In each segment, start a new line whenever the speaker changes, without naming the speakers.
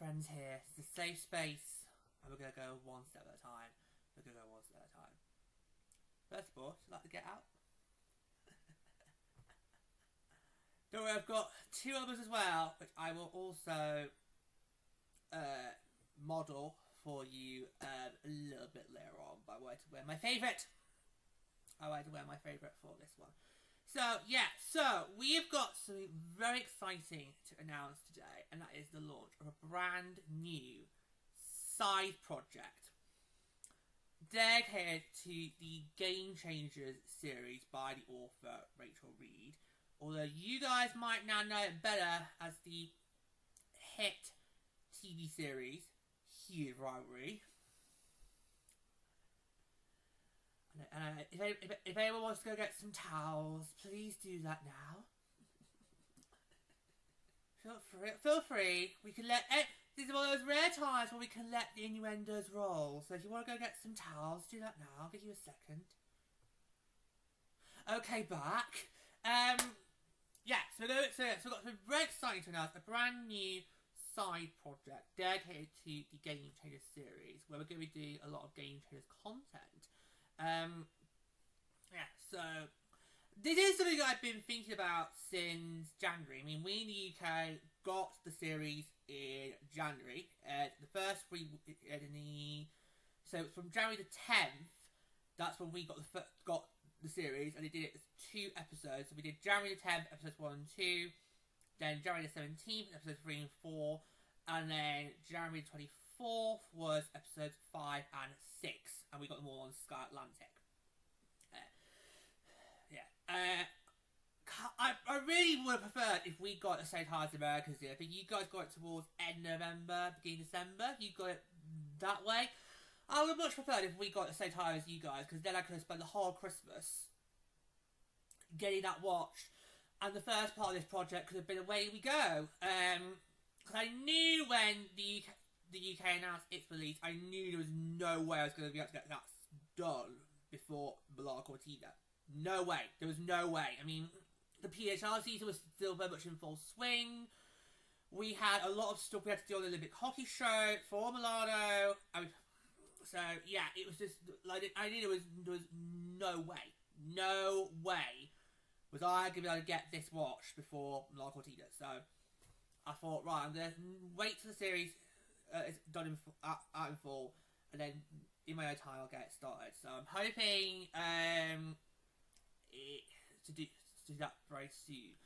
friends here. It's a safe space, and we're going to go one step at a time. We're going to go one step at a time. First of all, would you like to get out? Don't worry, I've got two others as well, which I will also model for you a little bit later on. But I wanted to wear my favourite. I wanted to wear my favourite for this one. So, yeah, so we've got something very exciting to announce today, and that is the launch of a brand new side project dedicated to the Game Changers series by the author Rachel Reed. Although you guys might now know it better as the hit TV series Huge Rivalry. If anyone wants to go get some towels, please do that now. Feel free. We can let. These are one of those rare times where we can let the innuendos roll. So if you want to go get some towels, do that now. I'll give you a second. Okay, back. Yeah. So we've got some very exciting to announce. A brand new side project dedicated to the Game Changers series, where we're going to be doing a lot of Game Changers content. Yeah, so this is something that I've been thinking about since January. I mean, we in the UK got the series in January. The first week so from January the 10th, that's when we got the series, and they did it as 2 episodes. So we did January the 10th, episodes 1 and 2, then January the 17th, episodes 3 and 4, and then January the 24th was episodes 5 and 6, and we got them all on Sky Atlantic. I really would have preferred if we got the same time as Americans did. I think you guys got it towards end November, beginning December. You got it that way. I would have much preferred if we got the same time as you guys, because then I could have spent the whole Christmas getting that watched, and the first part of this project could have been away we go. Because I knew when the UK announced its release, I knew there was no way I was going to be able to get that done before Milan Cortina. No way. There was no way. I mean, the PHR season was still very much in full swing. We had a lot of stuff we had to do on the Olympic hockey show for Milano. So, yeah, it was just, like, I knew there was no way was I going to be able to get this watched before Milan Cortina. So, I thought, right, I'm going to wait till the series is done out in full, and then in my own time I'll get it started. So I'm hoping to do that very soon.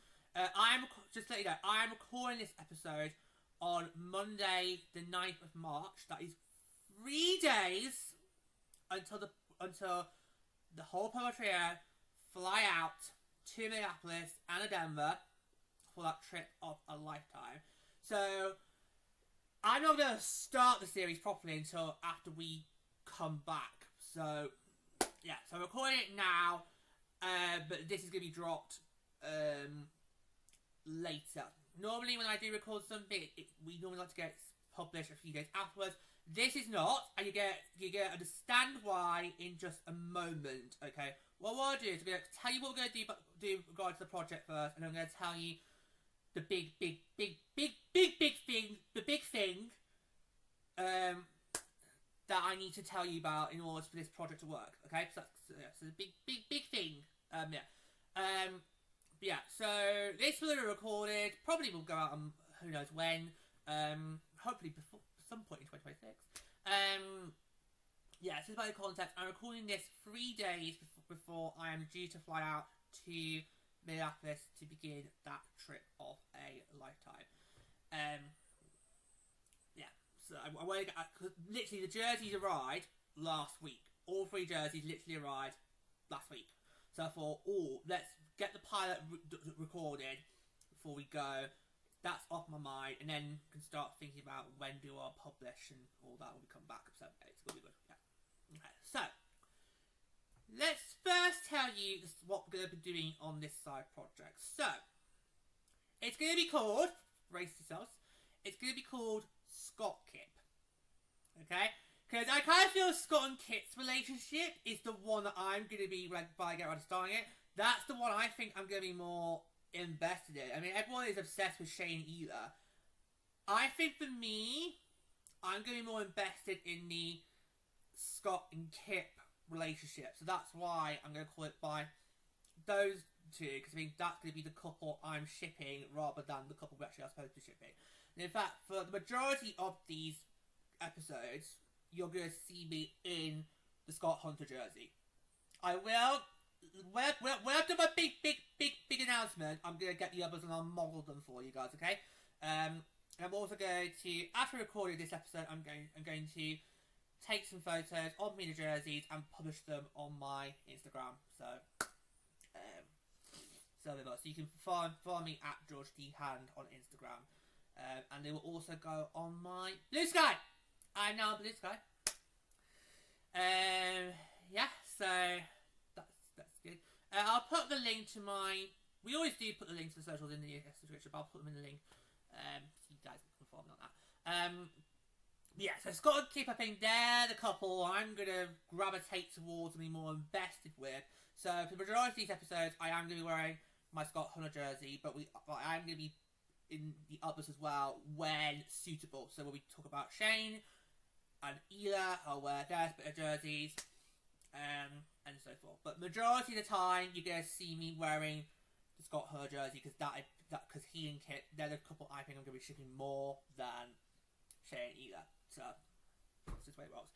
Just to let you know, I am recording this episode on Monday the 9th of March. That is 3 days until the whole Poetria fly out to Minneapolis and Denver for that trip of a lifetime. So I'm not going to start the series properly until after we come back. So yeah, so I'm recording it now, but this is going to be dropped later. Normally when I do record something, we normally like to get it published a few days afterwards. This is not, and you get to understand why in just a moment. Okay, what I'll do is I'm going to tell you what we're going to do regarding the project first, and I'm going to tell you the big thing that I need to tell you about in order for this project to work. Okay, so that's the big thing. Yeah. So this will be recorded. Probably will go out on who knows when. Hopefully before some point in 2026. Yeah. So by the context, I'm recording this 3 days before I am due to fly out to Minneapolis to begin that trip of a lifetime. Yeah, so I want to get, literally the jerseys arrived last week. All 3 jerseys literally arrived last week. So I thought, let's get the pilot recorded before we go. That's off my mind, and then can start thinking about when do I publish and all that when we come back. So it's gonna be good. Yeah. Okay. So let's first tell you what we're going to be doing on this side project. So, it's going to be called, brace yourselves, it's going to be called ScottKip. Okay? Because I kind of feel Scott and Kip's relationship is the one that I'm going to be, by I get around to starting it, that's the one I think I'm going to be more invested in. I mean, everyone is obsessed with Shane Ealer. I think for me, I'm going to be more invested in the Scott and Kip relationship. So that's why I'm going to call it by those two, because I think that's going to be the couple I'm shipping rather than the couple we're actually supposed to be shipping. And in fact, for the majority of these episodes, you're going to see me in the Scott Hunter jersey. I will. When I've done my big announcement, I'm going to get the others and I'll model them for you guys, okay? I'm also going to, after recording this episode, I'm going to take some photos of me in the jerseys and publish them on my Instagram. So you can follow me at George D Hand on Instagram, and they will also go on my Blue Sky. I'm now on Blue Sky. Yeah, so that's good. I'll put the link to my. We always do put the links to the socials in the description, but I'll put them in the link. So you guys can follow me on that. Yeah, so Scott and Kip, I think they're the couple I'm gonna gravitate towards and be more invested with. So for the majority of these episodes, I am gonna be wearing my Scott Hunter jersey, but I am gonna be in the others as well when suitable. So when we talk about Shane and Ela, I'll wear their bit of jerseys, and so forth. But majority of the time, you're gonna see me wearing the Scott Hunter jersey because because he and Kip, they're the couple I think I'm gonna be shipping more than Shane and Ela. So that's just the way it rolls.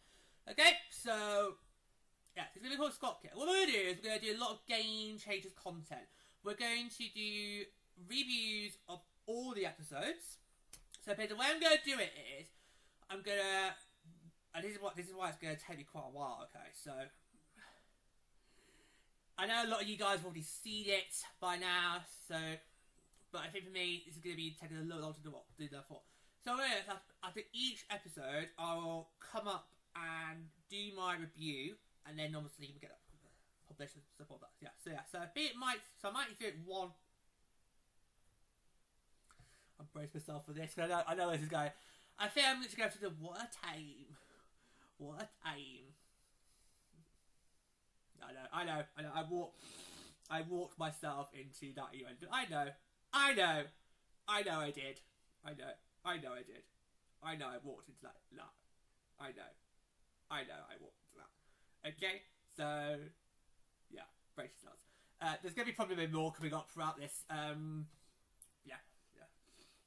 Okay, so yeah, it's gonna be called ScottKip. What we're gonna do is we're gonna do a lot of Game Changers content. We're going to do reviews of all the episodes. So the way I'm gonna do it is I'm gonna, and this is why it's gonna take me quite a while. Okay, so I know a lot of you guys have already seen it by now. So, but I think for me this is gonna be taking a little longer to do that for. So after each episode, I will come up and do my review, and then obviously we get published and stuff like that. Yeah, so I think I might do it one. I brace myself for this. I know this is going. I think I'm just going to do what a time. I know. I walked myself into that event. I know. I did. I know I walked into that. I know I walked into that. Okay, so yeah, brace yourselves. There's going to be probably more coming up throughout this. Yeah.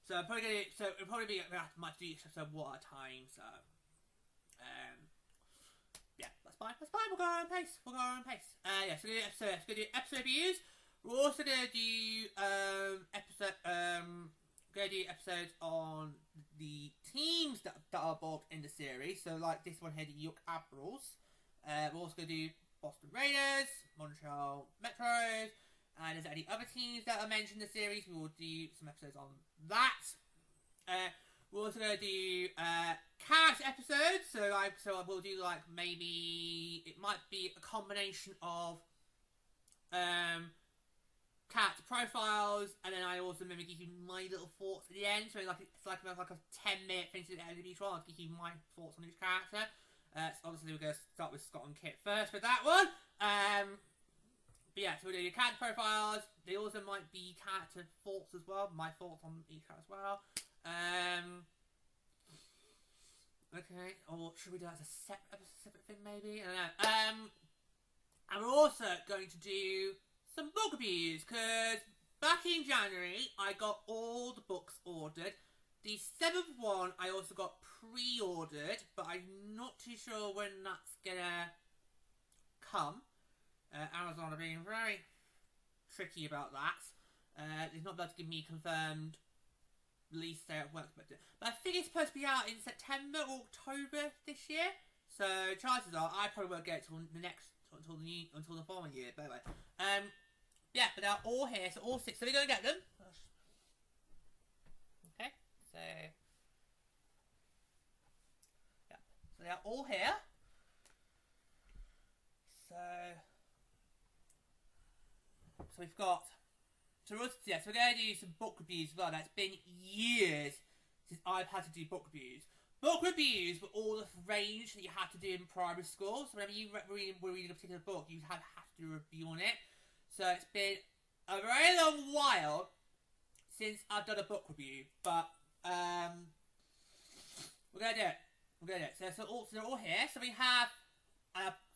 So I'm probably going to. So it'll probably be might do each episode one at a time. So yeah, that's fine. We'll go on pace. Yeah, so we're going to do episode reviews. We're also going to do episodes on the teams that are involved in the series. So like this one here, the York Admirals. We're also going to do Boston Raiders, Montreal Metros, and if there's any other teams that are mentioned in the series, we will do some episodes on that. We're also going to do character episodes. So I will do like maybe it might be a combination of character profiles, and then I also maybe give you my little thoughts at the end. So it's like a 10-minute thing to the end of each one. I'll give you my thoughts on each character. So obviously we're going to start with Scott and Kip first with that one. But yeah, so we're doing character profiles. They also might be character thoughts as well. My thoughts on each character as well. Okay, or should we do that as a separate thing maybe? I don't know. And we're also going to do some book reviews, because back in January I got all the books ordered. The 7th one I also got pre-ordered, but I'm not too sure when that's gonna come. Amazon are being very tricky about that. It's not about to give me confirmed release date of work, but I think it's supposed to be out in September or October this year. So chances are I probably won't get it until the following year. But anyway, yeah, but they're all here, so all 6. So we're gonna get them. Okay, so yeah, so they're all here. So we've got. So we're going to do some book reviews as well. Now, it's been years since I've had to do book reviews. Book reviews were all the range that you had to do in primary school. So whenever you were reading a particular book, you have to do a review on it. So it's been a very long while since I've done a book review. But We're gonna do it. So they're all here. So we have,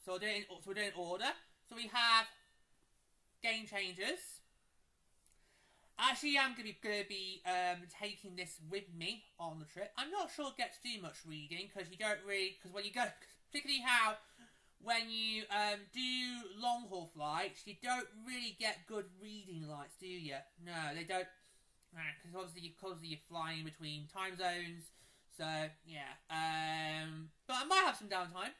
so we're doing in order. So we have Game Changers. Actually, I'm gonna be taking this with me on the trip. I'm not sure I'll get to do much reading because you don't really, because when you go, particularly when you do long haul flights, you don't really get good reading lights, do you? No, they don't, because obviously you're flying between time zones. So yeah, but I might have some downtime.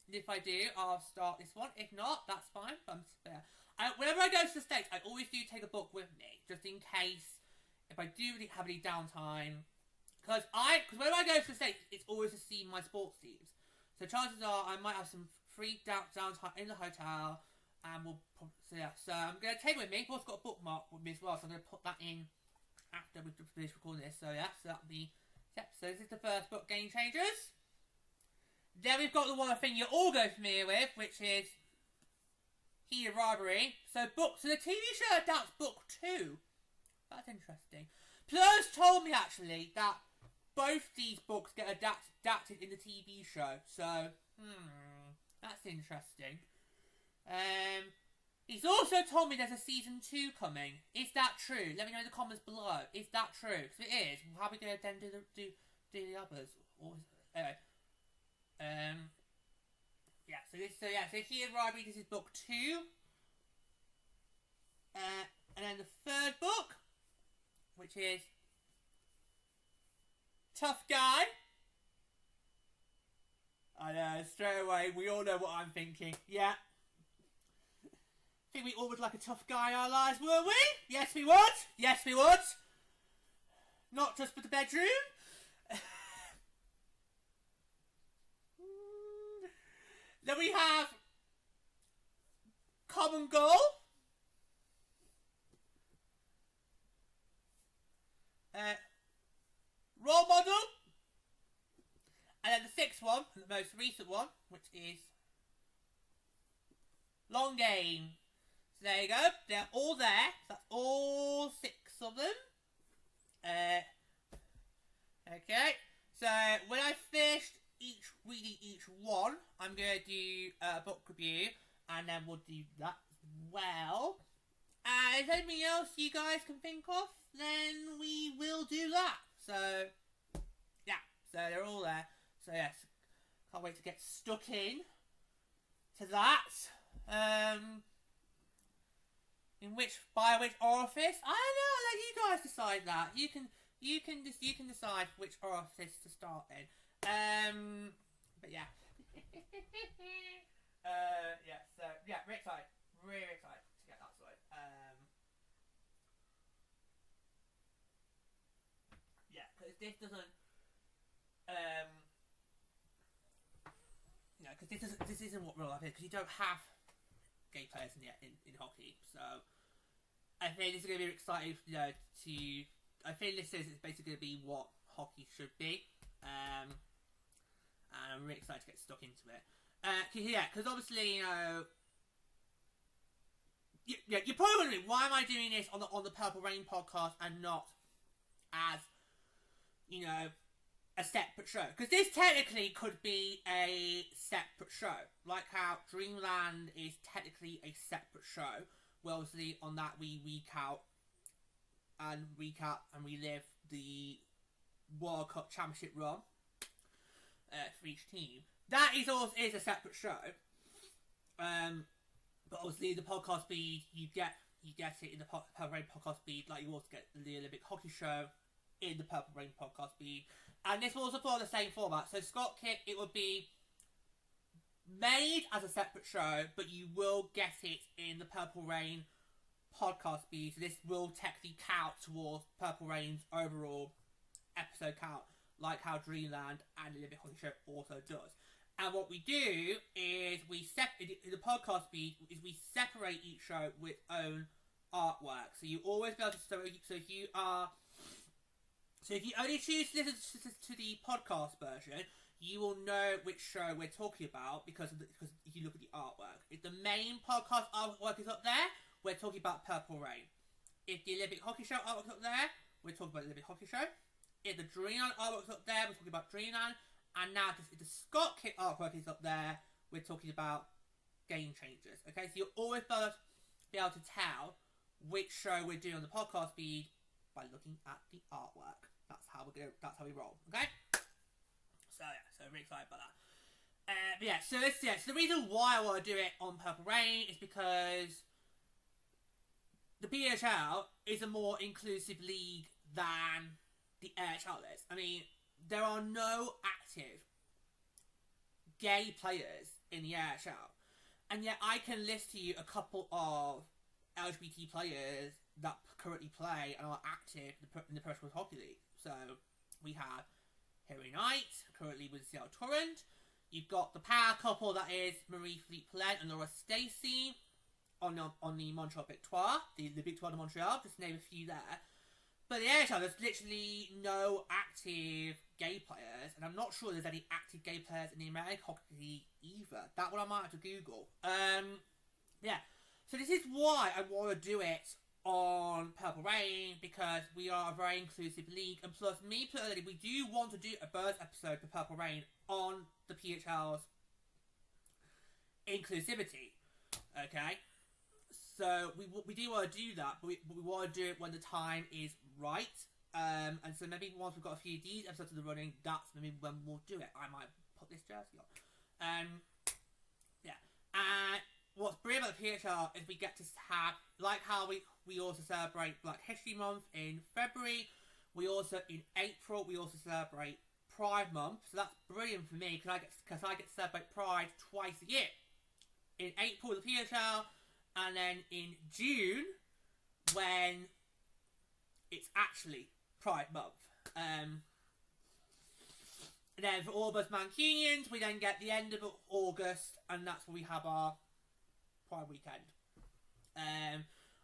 If I do, I'll start this one. If not, that's fine. But whenever I go to the States, I always do take a book with me, just in case if I do really have any downtime. Because whenever I go to the States, it's always to see my sports teams. So chances are I might have some free downtime in the hotel, and So I'm gonna take it with me. I've also got a bookmark with me as well, so I'm gonna put that in after we finish recording this. So yeah, so that'll be. Yep. So this is the first book, Game Changers. Then we've got the one I think you're all going familiar with, which is Heated Rivalry. So the TV show adapts book 2. That's interesting. Plus told me actually that both these books get adapted in the TV show. So, that's interesting. He's also told me there's a season 2 coming. Is that true? Let me know in the comments below. Is that true? Because if it is, how are we going to then do the others? Anyway. So Heated Rivalry, this is book 2. And then the third book, which is Tough Guy. I know, straight away, we all know what I'm thinking. Yeah. I think we all would like a tough guy in our lives, wouldn't we? Yes, we would. Yes, we would. Not just for the bedroom. Then we have Common Goal. Role Model. And then the sixth one, the most recent one, which is Long Game. So there you go. They're all there. That's all 6 of them. Okay. So when I finished reading each one, I'm going to do a book review, and then we'll do that as well. And if anything else you guys can think of, then we will do that. So, yeah. So they're all there. So yes, can't wait to get stuck in to that. By which orifice? I don't know. I'll let you guys decide that. You can decide which orifice to start in. But yeah. Really excited to get that sorted. Because this doesn't, because this isn't what real life is, because you don't have gay players in hockey, so I think this is going to be exciting, I think this is basically going to be what hockey should be, and I'm really excited to get stuck into it. Because obviously, you're probably wondering, why am I doing this on the Purple Rain podcast and not as, a separate show? Because this technically could be a separate show, like how Dreamland is technically a separate show. Well, obviously on that we recap and relive the World Cup Championship run for each team. That is a separate show. But obviously the podcast feed, you get it in the Purple Rain podcast feed, like you also get the Olympic hockey show in the Purple Rain podcast feed. And this will also follow the same format. So ScottKip, it will be made as a separate show, but you will get it in the Purple Rain podcast feed. So this will technically count towards Purple Rain's overall episode count, like how Dreamland and the Olympic hockey show also does. And what we do is in the podcast feed is we separate each show with own artwork. So you always be able to So if you only choose to listen to the podcast version, you will know which show we're talking about because if you look at the artwork. If the main podcast artwork is up there, we're talking about Purple Rain. If the Olympic hockey show artwork is up there, we're talking about the Olympic Hockey Show. If the Dreamland artwork's up there, we're talking about Dreamland. And now if the ScottKip artwork is up there, we're talking about Game Changers. Okay, so you'll always be able to tell which show we're doing on the podcast feed by looking at the artwork. That's how we roll. Okay. So I'm really excited about that. So the reason why I want to do it on Purple Rain is because the PHL is a more inclusive league than the AHL is. I mean, there are no active gay players in the AHL, and yet I can list to you a couple of LGBT players that currently play and are active in the Professional Hockey League. So we have Harry Knight, currently with Seattle Torrent. You've got the power couple that is Marie Philippe and Laura Stacey on the Montreal Victoire, the Victoire de Montreal, just name a few there. But the AHL, there's literally no active gay players, and I'm not sure there's any active gay players in the American Hockey League either. That one I might have to Google. So this is why I want to do it on Purple Rain, because we are a very inclusive league, and plus me personally, we do want to do a bonus episode for Purple Rain on the PHL's inclusivity. Okay, so we do want to do that, but we want to do it when the time is right. And so maybe once we've got a few of these episodes of the running, that's maybe when we'll do it. I might put this jersey on. And what's brilliant about the PHL is we get to have, like how we also celebrate Black History Month in February, we also, in April, we also celebrate Pride Month. So that's brilliant for me, because I get to celebrate Pride twice a year. In April, the PHL, and then in June, when it's actually Pride Month. And then for all of us Mancunians, we then get the end of August, and that's when we have our Pride weekend.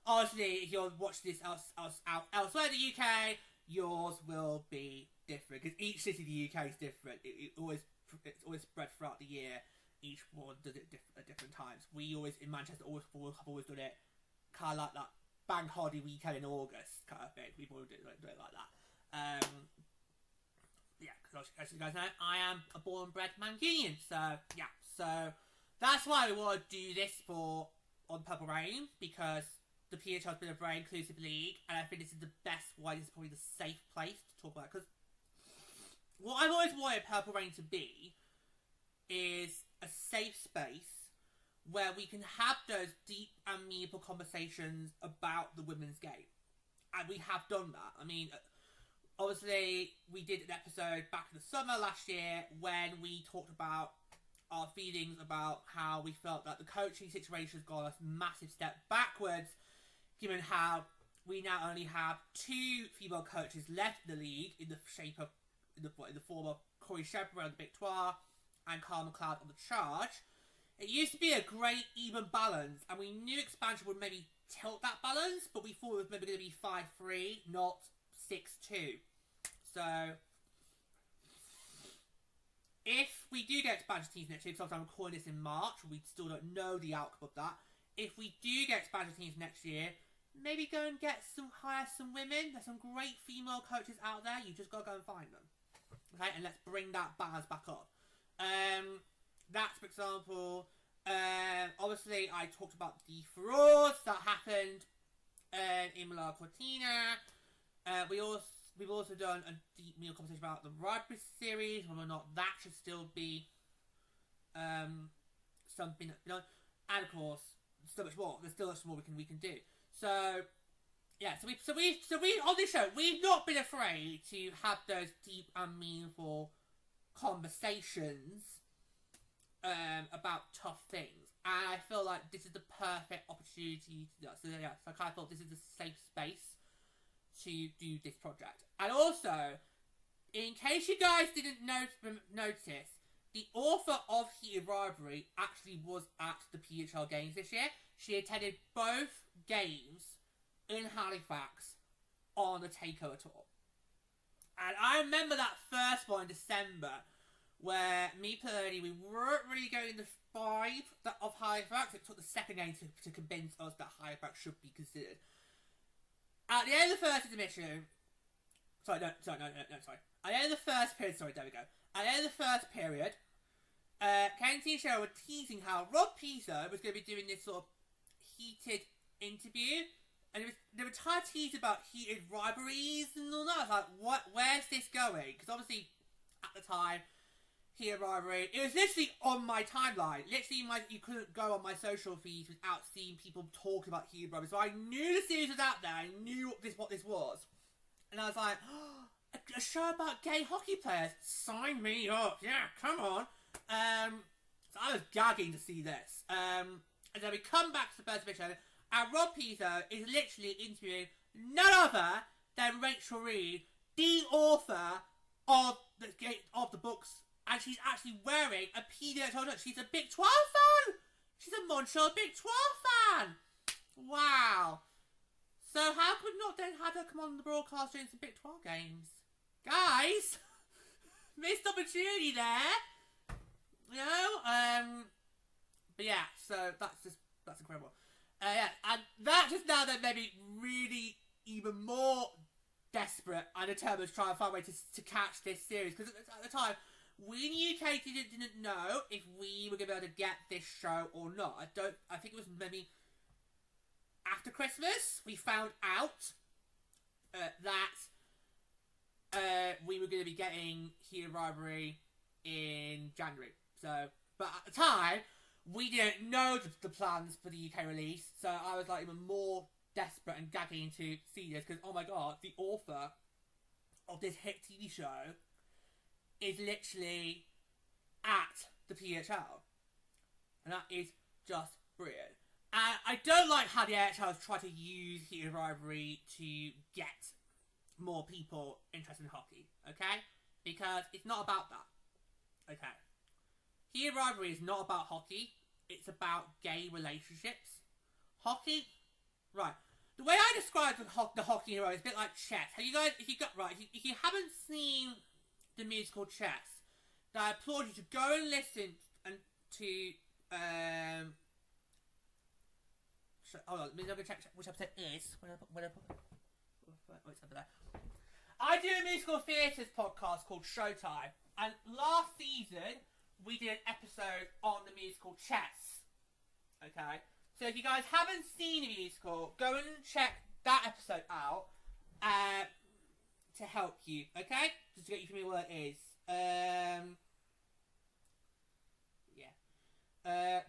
Obviously, if you're watching this elsewhere in the UK, yours will be different, because each city in the UK is different. It's always spread throughout the year. Each one does it at different times. We always, in Manchester, have always done it kind of like that bank holiday weekend in August kind of thing. We've always done it like that. Because as you guys know, I am a born and bred Mancunian. So that's why we want to do this on Purple Rain, because the PHL has been a very inclusive league, and I think this is the best way. This is probably the safe place to talk about, because what I've always wanted Purple Rain to be is a safe space where we can have those deep and meaningful conversations about the women's game. And we have done that. I mean, obviously, we did an episode back in the summer last year when we talked about our feelings about how we felt that the coaching situation has gone a massive step backwards, given how we now only have 2 female coaches left in the league in the form of Corey Shepherd on the Victoire and Carl McLeod on the Charge. It used to be a great even balance, and we knew expansion would maybe tilt that balance, but we thought it was maybe going to be 5-3, not 6-2. So if we do get expansion teams next year, because I'm recording this in March, we still don't know the outcome of that. If we do get expansion teams next year, maybe go and hire some women. There's some great female coaches out there. You just got to go and find them. Okay, and let's bring that balance back up. That's, for example, obviously I talked about the furores that happened in Milan Cortina. We've also done a deep meal conversation about the Rugby series, whether or not that should still be something that's been done. And of course, so much more. There's still much more we can do. So yeah, so we on this show, we've not been afraid to have those deep and meaningful conversations about tough things, and I feel like this is the perfect opportunity to do that. So yeah, so I kind of thought this is a safe space to do this project. And also, in case you guys didn't notice, the author of Heated Rivalry actually was at the PHL games this year. She attended both games in Halifax on the Takeover Tour. And I remember that first one in December, where me personally, we weren't really going the vibe of Halifax. It took the second game to convince us that Halifax should be considered. At the end of the first intermission, Sorry, no, sorry. At the end of the first period, sorry, there we go. At the end of the first period, Kenty and Cheryl were teasing how Rob Pizzo was going to be doing this sort of heated interview. And they were trying to tease about heated rivalries and all that. I was like, where's this going? Because obviously, at the time, heated rivalry, it was literally on my timeline. Literally, you couldn't go on my social feeds without seeing people talking about heated rivalry. So I knew the series was out there. I knew what this was. And I was like, oh, a show about gay hockey players? Sign me up. Yeah, come on. So I was gagging to see this. And then we come back to the first picture, and Rob Pizzo is literally interviewing none other than Rachel Reed, the author of the books, and she's actually wearing a PDX. She's a Big 12 fan. She's a Montreal Big 12 fan. Wow. So how could we not then have her come on the broadcast during some Big 12 games? Guys, missed opportunity there. You know, but yeah, so that's incredible. Yeah, and that just now then made me really even more desperate and determined to try and find a way to catch this series, because at the time we in the UK didn't know if we were going to be able to get this show or not. I think it was maybe after Christmas we found out that we were going to be getting Heated Rivalry in January. So, but at the time, we didn't know the plans for the UK release, so I was like even more desperate and gagging to see this, because, oh my god, the author of this hit TV show is literally at the PHL. And that is just brilliant. And I don't like how the AHL has tried to use Heated Rivalry to get more people interested in hockey, okay? Because it's not about that, okay? Heated Rivalry is not about hockey, it's about gay relationships. Hockey, right, the way I describe the hockey hero is a bit like chess. Have you guys, if you haven't seen the musical Chess, then I applaud you to go and listen to, hold on, I'm going to check which episode it is. What's over there? I do a musical theatres podcast called Showtime, and last season we did an episode on the musical Chess. Okay, so if you guys haven't seen the musical, go and check that episode out to help you. Okay, just to get you familiar with what it is.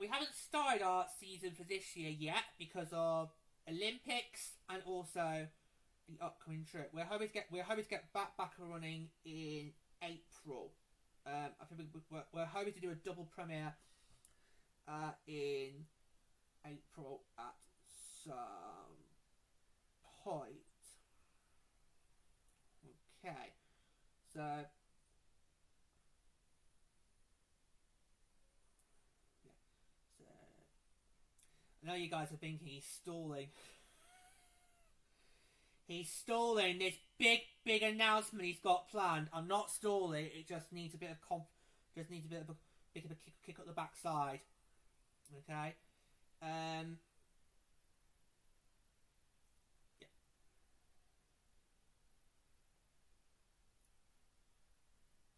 We haven't started our season for this year yet because of Olympics and also the upcoming trip. We're hoping to get back and running in April. I think we're hoping to do a double premiere in April at some point. Okay, so I know you guys are thinking he's stalling. He's stalling this big announcement he's got planned. I'm not stalling. It just needs a bit of a kick up the backside. Okay. Yeah.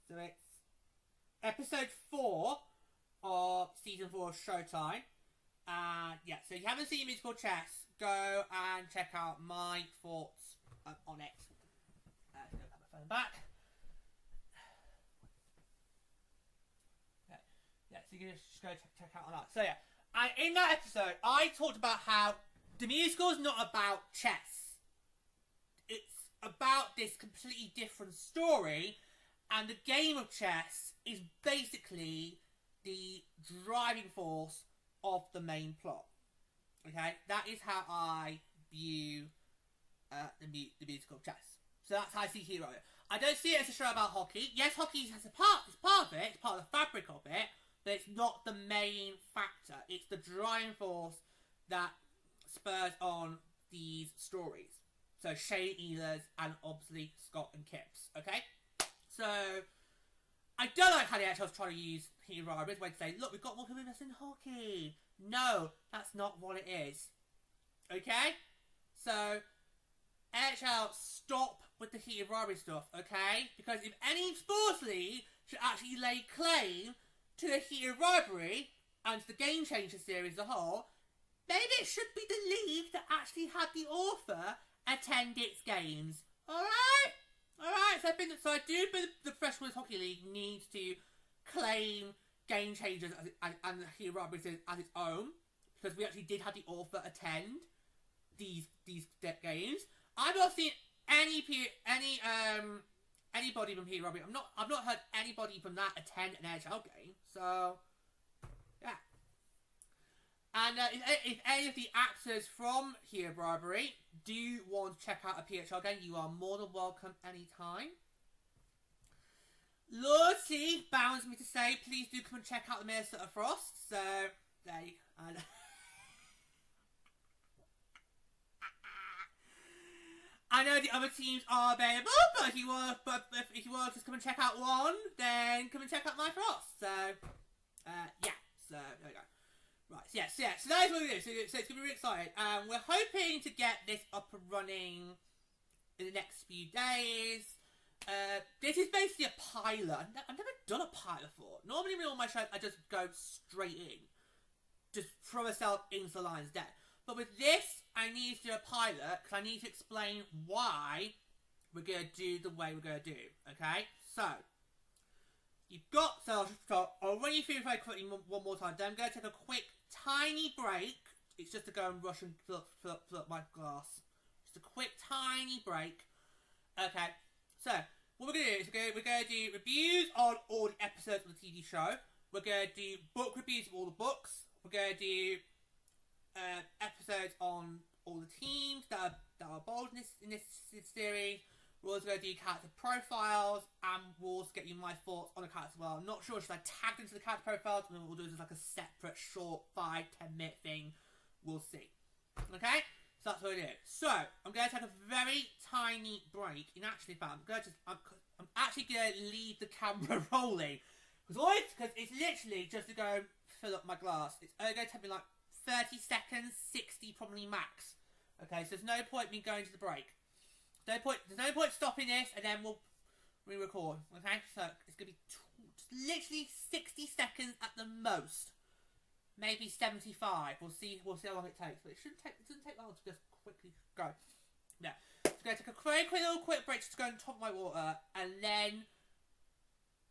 So it's episode 4 of season 4 of Showtime. And yeah, so if you haven't seen Musical Chess, go and check out my thoughts on it. Put my phone back. Yeah, so you can just go check out on that. So yeah, and in that episode, I talked about how the musical is not about chess. It's about this completely different story, and the game of chess is basically the driving force of the main plot. Okay, that is how I view the musical Chess. So that's how I see Hero. I don't see it as a show about hockey. Yes, hockey has it's part of it, it's part of the fabric of it, but it's not the main factor. It's the driving force that spurs on these stories. So Shane Ehlers and obviously Scott and Kip's. Okay, so I don't like how the NHL's trying to use Hero as a way to say, look, we've got more people invested in hockey. No, that's not what it is. Okay? So, NHL, stop with the heated rivalry stuff, okay? Because if any sports league should actually lay claim to the heated rivalry and to the Game Changer series as a whole, maybe it should be the league that actually had the author attend its games. Alright? Alright, so I do believe the Professional Women's Hockey League needs to claim Game Changers and the heated rivalry as its own, because we actually did have the author attend these games. I've not seen anybody from Heated Rivalry. I've not heard anybody from that attend an NHL game. So yeah. And if any of the actors from Heated Rivalry do want to check out a PHL game, you are more than welcome anytime. Lord C bounds me to say, please do come and check out the Minnesota Frost. So there you go. I know the other teams are available, but if you want to just come and check out one, then come and check out my Frost. So, yeah. So there we go. Right. So that's what we do. So it's gonna be really exciting. We're hoping to get this up and running in the next few days. This is basically a pilot. I've never done a pilot before. Normally, with all my shows, I just go straight in, just throw myself into the lion's den. But with this, I need to do a pilot because I need to explain why we're going to do the way we're going to do. Okay? So, you've got... So, I'll run you through very quickly one more time. Then I'm going to take a quick, tiny break. It's just to go and rush and fill up my glass. Just a quick, tiny break. Okay. So, what we're going to do is we're going to do reviews on all the episodes of the TV show. We're going to do book reviews of all the books. We're going to do... episodes on all the teams that are bold in this series. We're also going to do character profiles, and we'll also get you my thoughts on the characters as well. I'm not sure, should I tag into the character profiles, and then we'll do this as like a separate short 5-10 minute thing. We'll see. Okay? So that's what we do. So, I'm going to take a very tiny break. In actually fact, I'm actually going to leave the camera rolling. Because it's literally just to go fill up my glass. It's only going to take me like 30 seconds, 60 probably max. Okay, so there's no point me going to the break. There's no point stopping this, and then we'll re-record. Okay, so it's gonna be just literally 60 seconds at the most, maybe 75. We'll see how long it takes, but it doesn't take long to just quickly go. Yeah, so I'm gonna take a quick break just to go and top my water, and then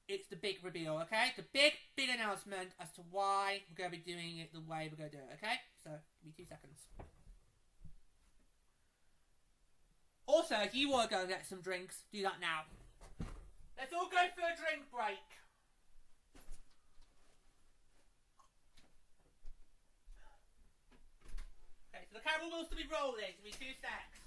it's the big reveal, okay? The big announcement as to why we're going to be doing it the way we're going to do it, okay? So, give me 2 seconds. Also, if you want to go and get some drinks, do that now. Let's all go for a drink break. Okay, so the camera will still be rolling. Give me 2 seconds.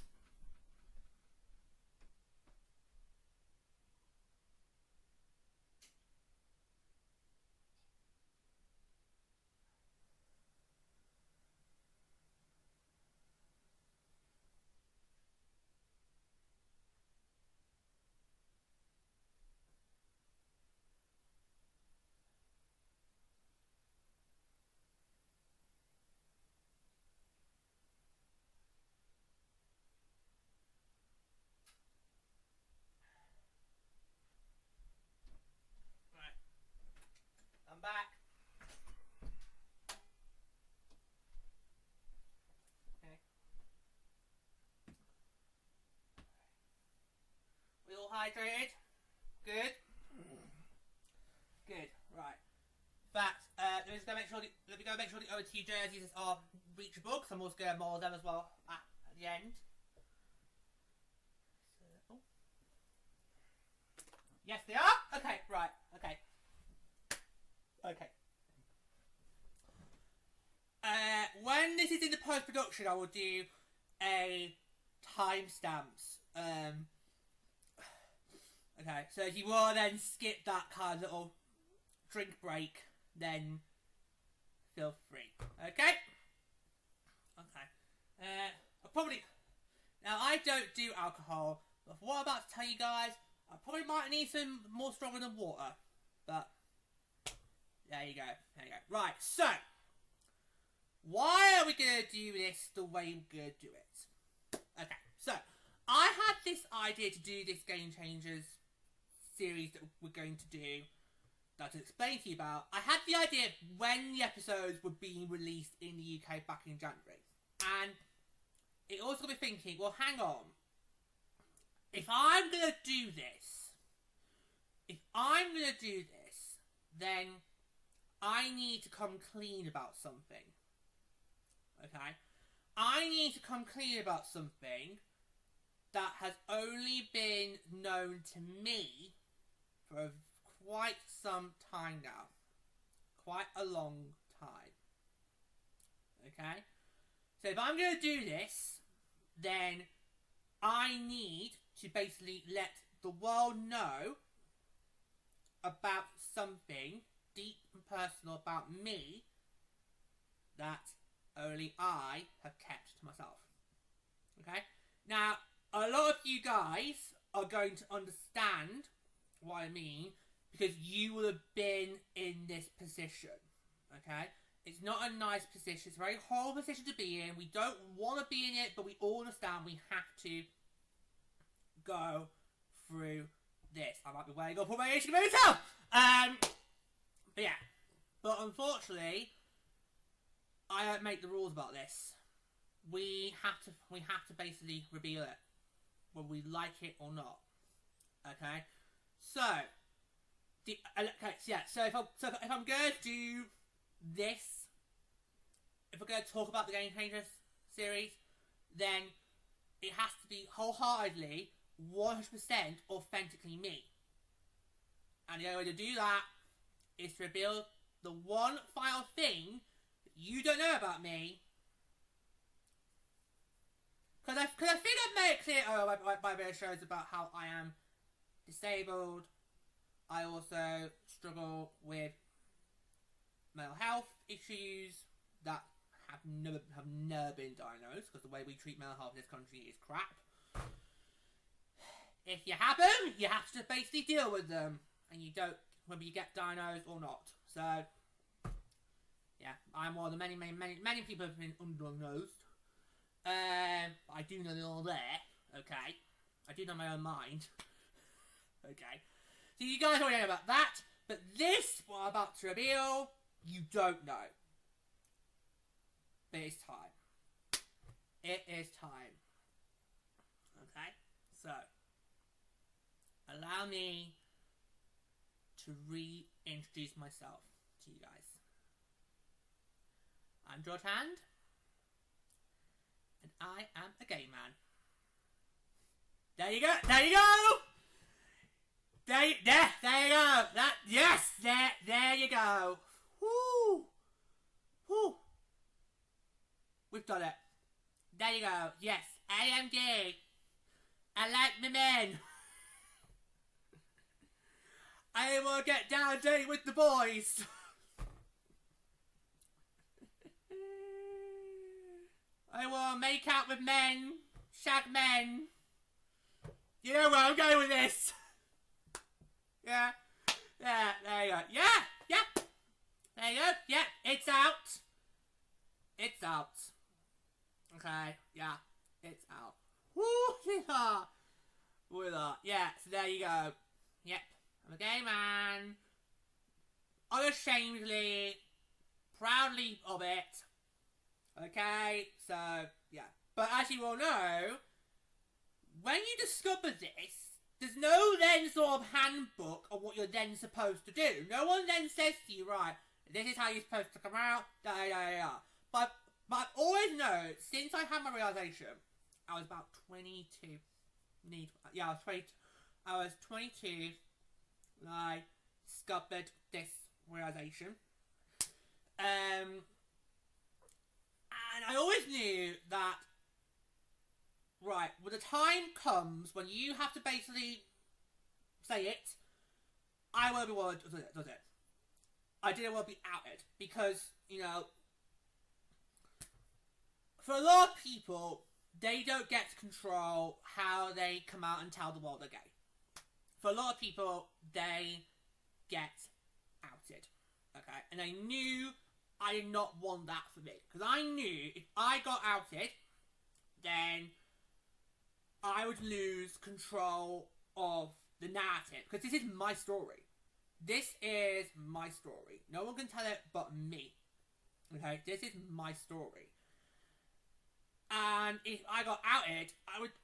I'm back. Okay. We all hydrated? Good? Good, right. Let me go make sure the OT jerseys are reachable, because I'm also going to mould them as well at the end. So, oh. Yes, they are? Okay, right, okay. Okay. When this is in the post-production, I will do a timestamps. Okay, so if you want to then skip that kind of little drink break, then feel free. Okay? Okay. Now I don't do alcohol, but for what I'm about to tell you guys, I probably might need some more stronger than water. But there you go. Right, so why are we going to do this the way we're going to do it? Okay, so this idea to do this Game Changers series that we're going to do, that to explain to you about. I had the idea when the episodes were being released in the UK back in January. And it also got me thinking, well, hang on. If I'm going to do this, then I need to come clean about something. Okay? I need to come clean about something that has only been known to me for quite some time now. Quite a long time. Okay? So if I'm going to do this, then I need to basically let the world know about something deep and personal about me that only I have kept to myself. Okay? Now, a lot of you guys are going to understand what I mean because you will have been in this position. Okay? It's not a nice position. It's a very horrible position to be in. We don't want to be in it, but we all understand we have to go through this. I might be weighing up on my age to tell. But yeah. But unfortunately, I don't make the rules about this. We have to basically reveal it, whether we like it or not. Okay. So So if I'm going to do this, if we're going to talk about the Game Changers series, then it has to be wholeheartedly, 100% authentically me. And the only way to do that is to reveal the one final thing that you don't know about me. Because I think I've made it clear by various shows about how I am disabled. I also struggle with mental health issues that have never been diagnosed, because the way we treat mental health in this country is crap. If you have them, you have to basically deal with them, and you don't, whether you get diagnosed or not. So, yeah, I'm one of the many people have been undiagnosed. I do know they're all there. Okay, I do know my own mind. Okay, so you guys already know about that, but this, what I'm about to reveal, you don't know. But it's time. It is time. Okay? So, allow me to reintroduce myself to you guys. I'm George Hand, and I am a gay man. There you go! There you go! There you go! Yes! There you go! Woo! Woo! We've done it. There you go. Yes, I am gay. I like the men. I will get down and dirty with the boys. I will make out with men. Shag men. You know where I'm going with this. Yeah. Yeah, there you go. Yeah. There you go. Yeah, it's out. It's out. Okay, yeah, it's out. Woo! Yeah, so there you go. Yep, I'm a gay man. Unashamedly, proudly of it. Okay, so, yeah. But as you all know, when you discover this, there's no then sort of handbook on what you're then supposed to do. No one then says to you, right, this is how you're supposed to come out, But I've always known, since I had my realisation, I was about 22. I was 22 when I discovered this realisation. And I always knew that, right, when the time comes when you have to basically say it, I won't be one who does it. I didn't want to be outed because, you know, for a lot of people, they don't get to control how they come out and tell the world they're gay. For a lot of people, they get outed. Okay? And I knew I did not want that for me. Because I knew if I got outed, then I would lose control of the narrative, because this is my story. This is my story. No one can tell it but me. Okay, this is my story. And if I got outed,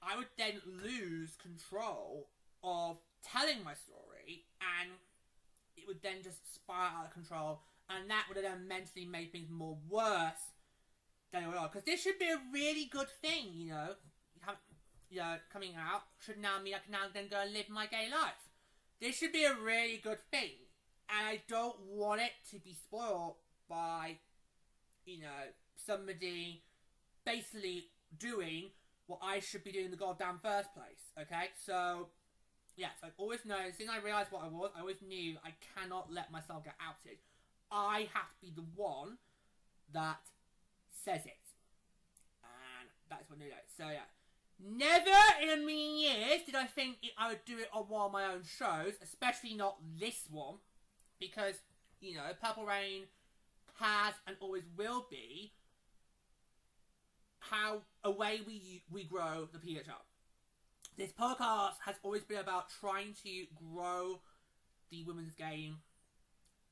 I would then lose control of telling my story, and it would then just spiral out of control, and that would have then mentally made things more worse than they were. Because this should be a really good thing, you know. Coming out should now mean I can now then go and live my gay life. This should be a really good thing, and I don't want it to be spoiled by, you know, somebody basically doing what I should be doing in the goddamn first place. Okay, so yeah, so I've always known, since I realised what I was, I always knew I cannot let myself get outed. I have to be the one that says it, and that's what I knew. So yeah. Never in a million years did I think I would do it on one of my own shows, especially not this one, because, you know, Purple Rain has and always will be how a way we grow the PHL. This podcast has always been about trying to grow the women's game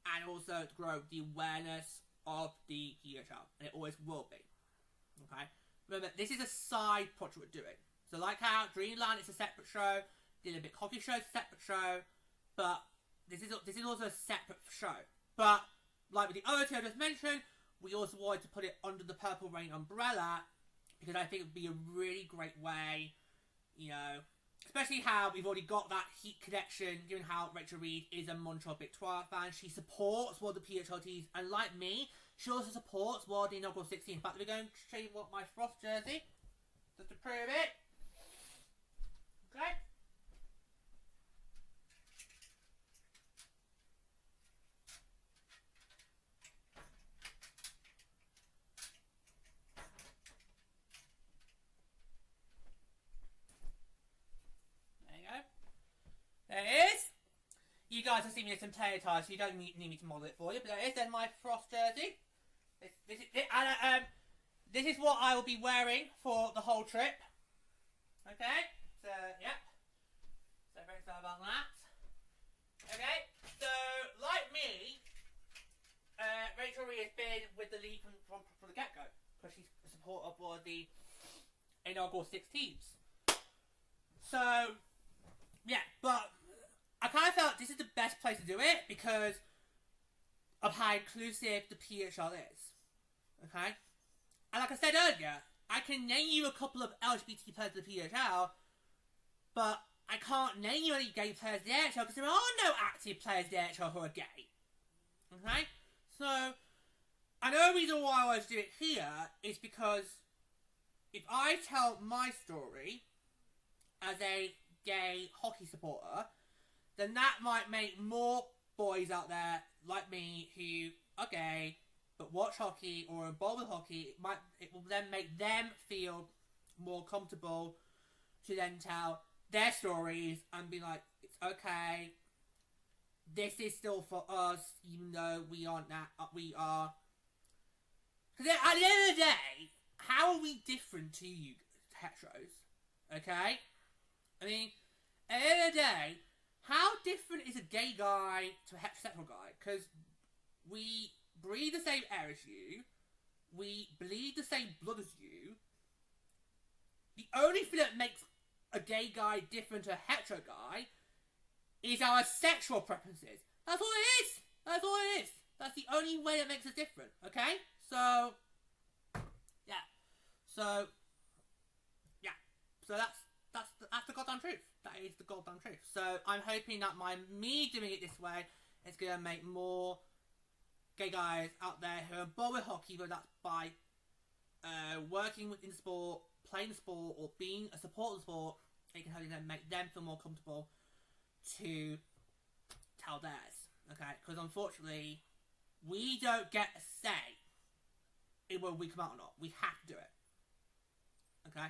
and also to grow the awareness of the PHL, and it always will be. Okay? Remember, this is a side project we're doing. So like how Dreamland is a separate show, the Olympic Hockey Show is a separate show, but this is also a separate show. But like with the other two I just mentioned, we also wanted to put it under the Purple Rain umbrella, because I think it would be a really great way, you know, especially how we've already got that Heat connection, given how Rachel Reed is a Montreal Victoire fan. She supports World of PHLTs, and like me, she also supports World the Inaugural 16. In fact, we're going to show you what my Frost jersey, just to prove it. Okay. There you go. There it is. You guys have seen me in some tail ties, so you don't need me to model it for you, but there it is. Then my Frost jersey. This is what I will be wearing for the whole trip. Okay, so yep. So very excited about that. Okay, so like me, Rachel Reed has been with the league from the get-go, because she's a supporter of the inaugural 6 teams. So yeah, but I kind of felt this is the best place to do it because of how inclusive the PHL is. Okay? And like I said earlier, I can name you a couple of LGBT players in the PHL, but I can't name you any gay players in the NHL because there are no active players in the NHL who are gay. Okay? So, another reason why I always do it here is because if I tell my story as a gay hockey supporter, then that might make more boys out there like me who are gay but watch hockey or are involved with hockey. It will then make them feel more comfortable to then tell their stories and be like, it's okay, this is still for us, even though we aren't that, we are. Because at the end of the day, how are we different to you heteros? Okay? I mean, at the end of the day, how different is a gay guy to a heterosexual guy? Because we breathe the same air as you, we bleed the same blood as you. The only thing that makes a gay guy different to a hetero guy is our sexual preferences. That's all it is. That's all it is. That's the only way that makes us different. Okay? So, yeah. So that's the goddamn truth. That is the goddamn truth. So I'm hoping that me doing it this way is going to make more gay guys out there who are involved with hockey, whether that's by working in sport, playing sport, or being a supporter of the sport, it can hopefully then make them feel more comfortable to tell theirs. Okay? Because unfortunately, we don't get a say in whether we come out or not. We have to do it. Okay?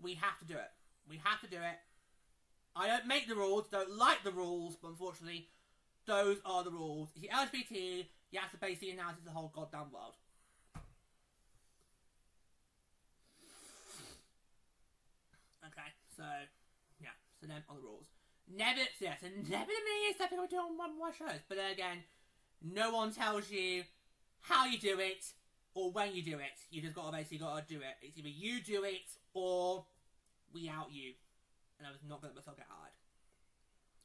We have to do it. We have to do it. I don't make the rules, don't like the rules, but unfortunately, those are the rules. If you're LGBT, you have to basically announce it to the whole goddamn world. Okay, So, yeah. So then on the rules. Never, yeah, so never in a million years I do on one of my shows. But then again, no one tells you how you do it or when you do it. You just basically gotta do it. It's either you do it or we out you. And I was not gonna let myself get hard.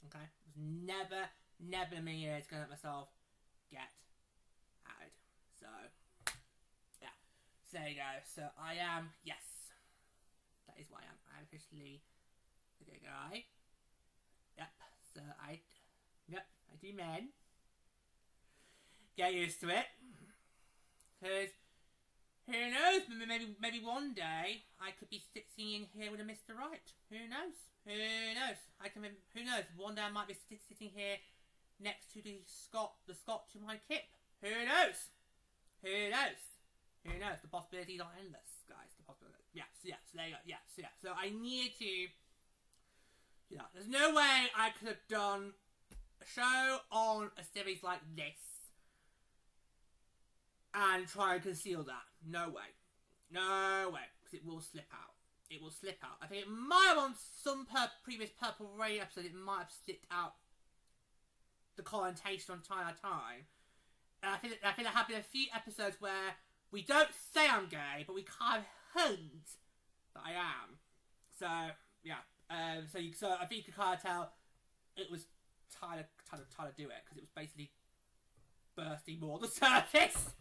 Okay? I was never in a million years gonna let myself get hard. So, yeah. So there you go. So I am, yes. That is what I am. I'm officially the gay guy. Yep. So I do men. Get used to it. Because who knows? Maybe one day I could be sitting in here with a Mr. Right. Who knows? Who knows? Who knows? One day I might be sitting here next to the Scott to my Kip. Who knows? Who knows? Who knows? The possibilities are endless, guys. The possibilities. Yeah. So there you go. Yeah. So I need to. There's no way I could have done a show on a series like this and try and conceal that. No way. No way. Because it will slip out. It will slip out. I think it might have on some previous Purple Rain episode, it might have slipped out the connotation on time. And I think there have been a few episodes where we don't say I'm gay, but we kind of hint that I am. So, yeah. So I think you could kind of tell it was Tyler do it, because it was basically bursting more on the surface.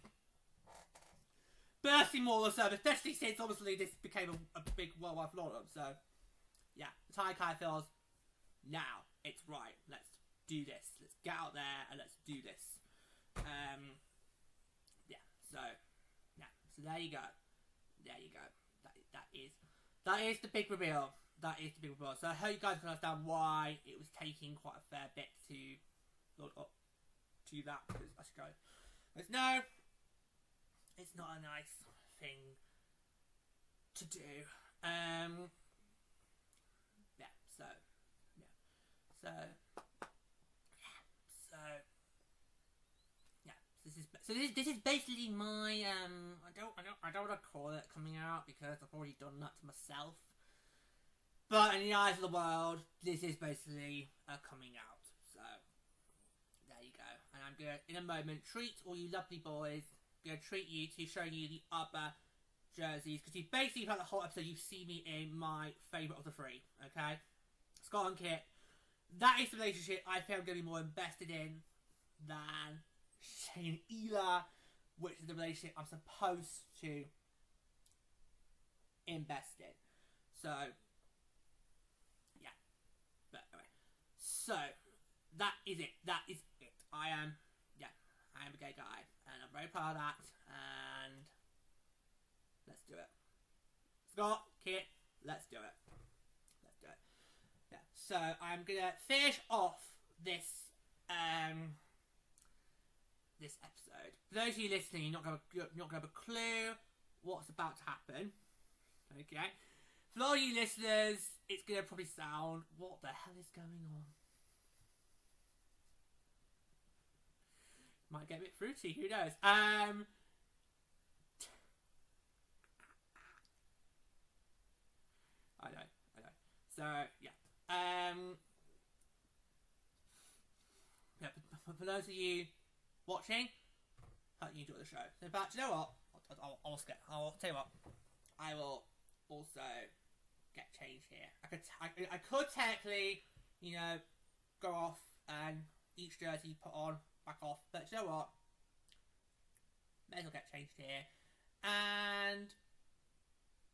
Especially since obviously this became a big worldwide phenomenon. So, yeah, Tyler kind of feels, now it's right. Let's do this. Let's get out there and let's do this. So there you go. That is the big reveal. So I hope you guys can understand why it was taking quite a fair bit to build up to that, because I should go. It's not a nice thing to do. So this is basically my I don't want to call it coming out, because I've already done that to myself. But in the eyes of the world, this is basically a coming out. So there you go. And I'm gonna in a moment treat all you lovely boys. I'm gonna treat you to show you the other jerseys, because you basically throughout the whole episode you've seen me in my favourite of the three. Okay, Scott and Kip. That is the relationship I feel I'm gonna be more invested in than Shane and Ela, which is the relationship I'm supposed to invest in. So, yeah. But anyway. So, that is it. I am a gay guy. And I'm very proud of that. And let's do it. Scott, Kit, let's do it. Yeah. So, I'm going to finish off this this episode. For those of you listening, you're not going to have a clue what's about to happen. Okay? For all you listeners, it's going to probably sound, what the hell is going on? Might get a bit fruity, who knows? I know. So, yeah. For those of you watching, hope you enjoy the show. So, but you know what? I'll tell you what. I will also get changed here. I could technically, go off and each jersey put on, back off. But you know what? May as well get changed here. And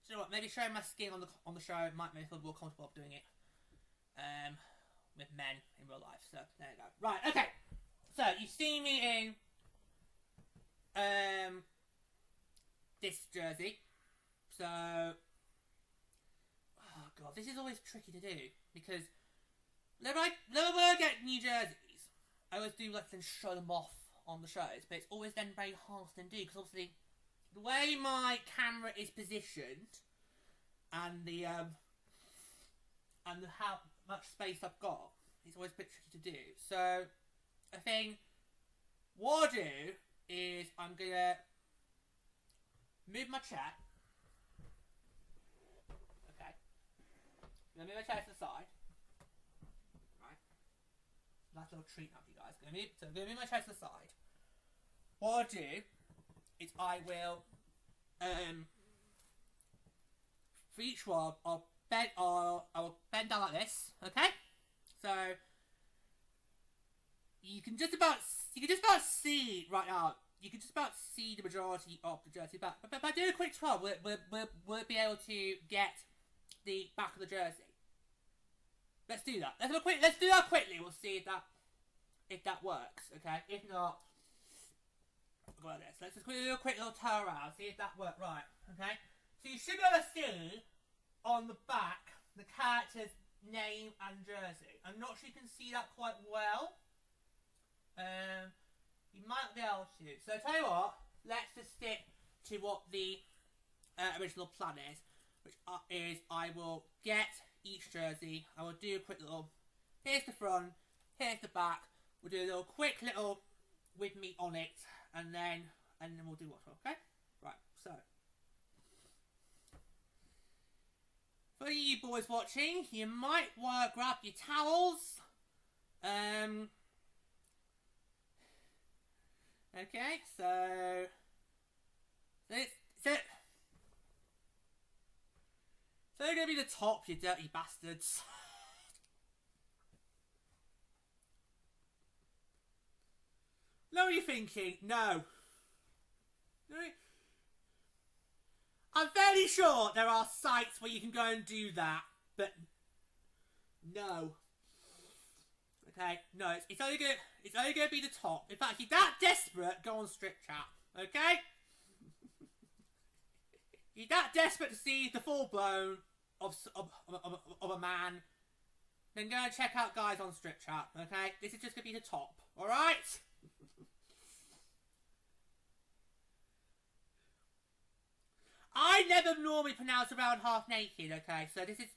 you know what? Maybe showing my skin on the show might make me feel more comfortable doing it. With men in real life. So there you go. Right. Okay. So you've seen me in this jersey. So, oh god, this is always tricky to do, because whenever I get new jerseys, I always do then show them off on the shows, but it's always then very hard to do, because obviously the way my camera is positioned and the how much space I've got, it's always a bit tricky to do. So I think what I'll do is I'm gonna move my chair. Gonna move my chair to the side. Right. Nice little treat now for you guys. I'm gonna move my chair to the side. What I'll do is I will for each one I'll bend down like this, okay? So you can just about see right now. You can just about see the majority of the jersey back. But by doing a quick twirl, we'll be able to get the back of the jersey. Let's do that. Let's do that quickly. We'll see if that works. Okay. If not, we'll go like this. Let's just do a quick little turn around. See if that worked right. Okay. So you should be able to see on the back the character's name and jersey. I'm not sure you can see that quite well. You might be able to. So I tell you what, let's just stick to what the original plan is, which is I will get each jersey. I will do a quick little, here's the front, here's the back. We'll do a little quick little with me on it, and then we'll do what, okay? Right, so. For you boys watching, you might want to grab your towels. Okay, so they're gonna be the top, you dirty bastards. Know what you're thinking? No. I'm fairly sure there are sites where you can go and do that, but no. Okay, no, it's only gonna be the top. In fact, if you're that desperate, go on Strip Chat, okay? You're that desperate to see the full blown of a man, then go and check out guys on Strip Chat, okay? This is just gonna be the top, alright? I never normally pronounce around half naked, okay? So this is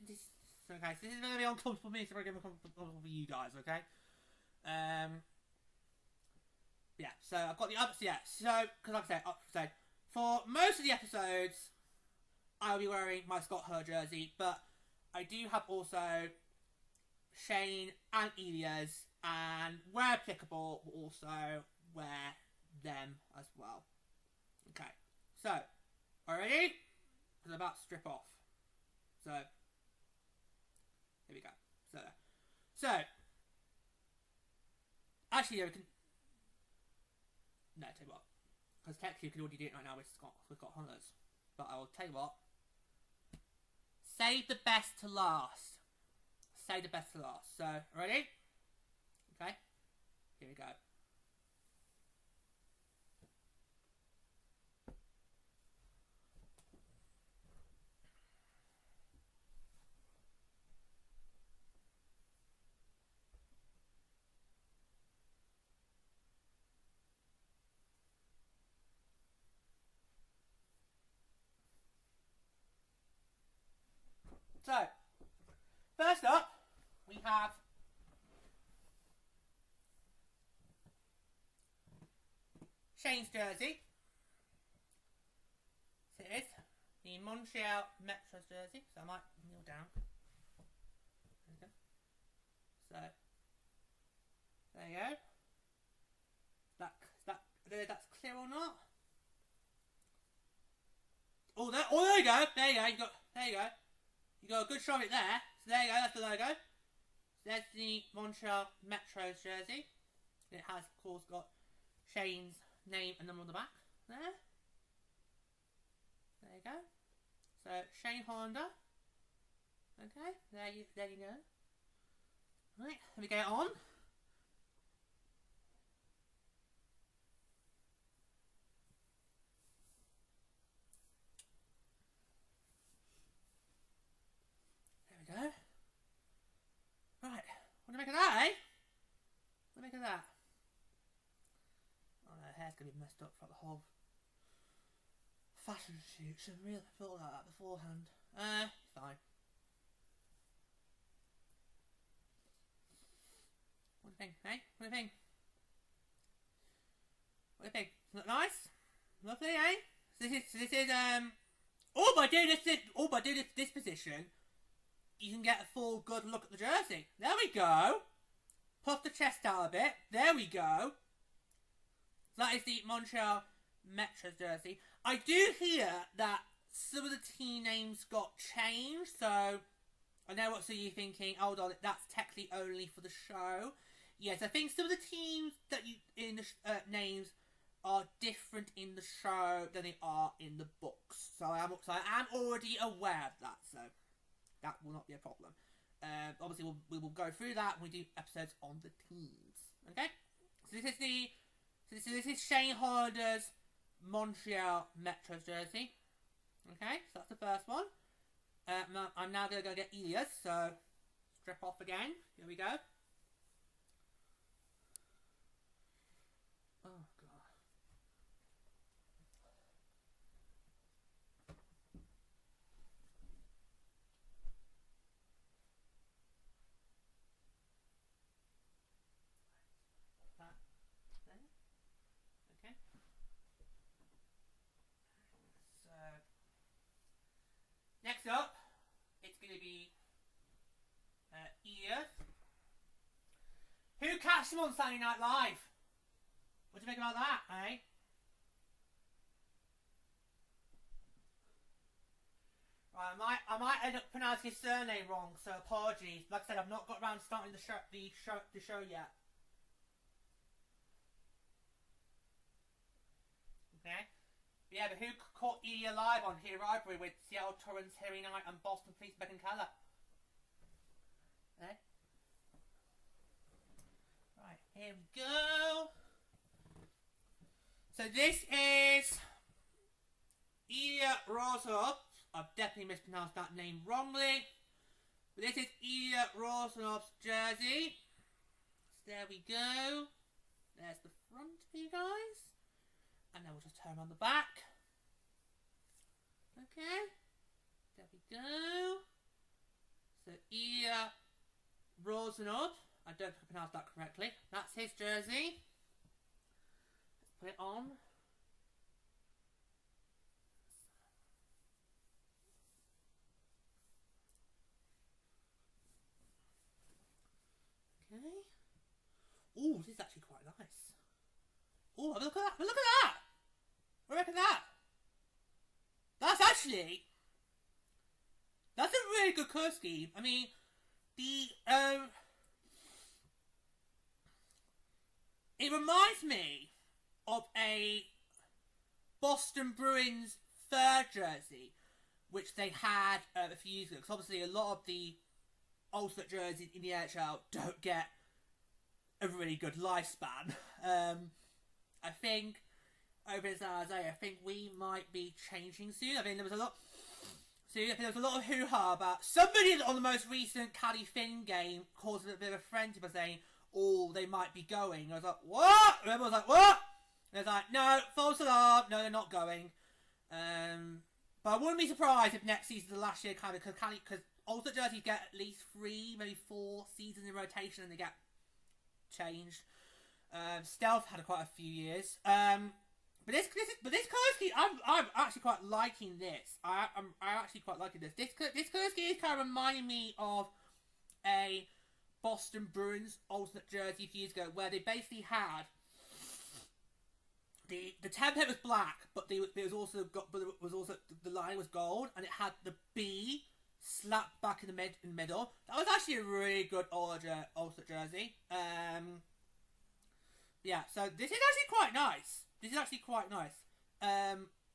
okay, so this is going to be uncomfortable for me, so it's going to be uncomfortable for you guys, okay? Yeah, so I've got the other, yeah, so, because like I said, for most of the episodes, I'll be wearing my Scott Her jersey, but I do have also Shane and Elia's, and where applicable, will also wear them as well. Okay, so, already? Because I'm about to strip off. So, here we go. So, actually, yeah, we can. No, tell you what. Because technically, we can already do it right now with Scott Hunters. But I will tell you what. Save the best to last. Save the best to last. So, ready? Okay. Here we go. So, first up, we have Shane's jersey. So it is the Montreal Metros jersey. So I might kneel down. There we go. So, there you go. That's clear or not? Oh, there you go. There you go. There you go. You got a good shot of it there. So there you go, that's the logo. So there's the Montreal Metros jersey. It has, of course, got Shane's name and number on the back. There. There you go. So, Shane Honda. Okay, there you go. Right, let me get it on. Go. Right, what do you make of that, eh? What do you make of that? Oh, no, hair's gonna be messed up throughout the whole fashion shoot. Should have really thought like that beforehand. Fine. What do you think, eh? What do you think? What do you think? Look nice? Lovely, eh? So this is all by doing this position. you can get a full good look at the jersey. There we go. Puff the chest out a bit. There we go. That is the Montreal Metros jersey. I do hear that some of the team names got changed, so I know what you're thinking. Hold on, that's technically only for the show. Yes, I think some of the teams that you in the names are different in the show than they are in the books. So I am already aware of that, so that will not be a problem. Obviously, we will go through that when we do episodes on the teams. Okay, so this is Shane Hollander's Montreal Metros jersey. Okay, so that's the first one. I'm now going to go get Elias, so strip off again. Here we go. Oh, God. That there. Okay. So, next up, it's going to be Elias. Who catched him on Saturday Night Live? What do you think about that, eh? Right, I might end up pronouncing his surname wrong, so apologies. Like I said, I've not got around to starting the show yet. Okay. Yeah, but who caught Ilya live on Hero Rivalry with Seattle Torrens, Harry Knight, and Boston Police Megan Keller? Eh? Right, here we go. So this is Ilya Rozanov. I've definitely mispronounced that name wrongly. But this is Ilya Rozanov's jersey. So there we go. There's the front for you guys. And then we'll just turn on the back. Okay. There we go. So Ilya Rozanov. I don't think I pronounced that correctly. That's his jersey. Put it on. Okay. Oh, this is actually quite nice. Oh, look at that! Look at that! What do you reckon of that? That's a really good colour scheme. I mean, it reminds me of a Boston Bruins third jersey, which they had a few years ago. Because obviously a lot of the alternate jerseys in the NHL don't get a really good lifespan. I think over in San Jose, I think we might be changing soon. I mean, there was a lot of hoo-ha about somebody on the most recent Caddy Finn game caused a bit of a frenzy by saying, "Oh, they might be going." I was like, "What?" And everyone was like, "What?" And I was like, "No, false alarm. No, they're not going." But I wouldn't be surprised if next season, the last year, kind of because alternate jerseys get at least 3, maybe 4 seasons in rotation, and they get changed. Stealth had quite a few years. But this colour scheme, I'm actually quite liking this. I'm actually quite liking this. This colour scheme is kind of reminding me of a Boston Bruins alternate jersey a few years ago, where they basically had the template was black, but the line was gold, and it had the B slapped back in the middle. That was actually a really good alternate jersey. Yeah, so this is actually quite nice. This is actually quite nice.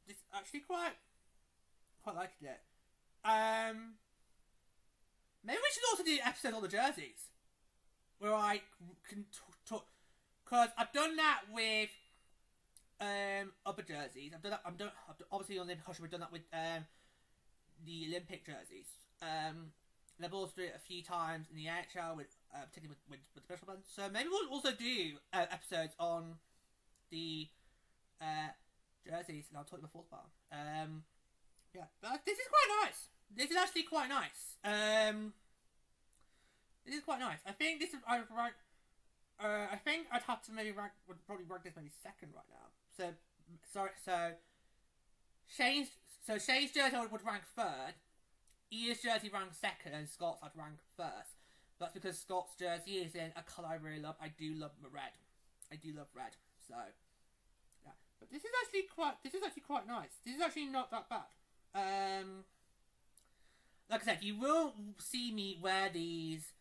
This actually quite liking it. Maybe we should also do an episode on the jerseys, where I can talk, because I've done that with other jerseys. Obviously on the Olympic we've done that with the Olympic jerseys. They've also done it a few times in the NHL, particularly with the special ones. So maybe we'll also do episodes on the jerseys, and I'll talk about the fourth part. Yeah, but this is quite nice. This is actually quite nice. This is quite nice. I think this is I think I'd have to probably rank this maybe second right now. So Shane's jersey would rank third, Ian's jersey ranked second and Scott's had ranked first. That's because Scott's jersey is in a colour I really love. I do love red. I do love red. So yeah. But this is actually quite nice. This is actually not that bad. Like I said, you will see me wear these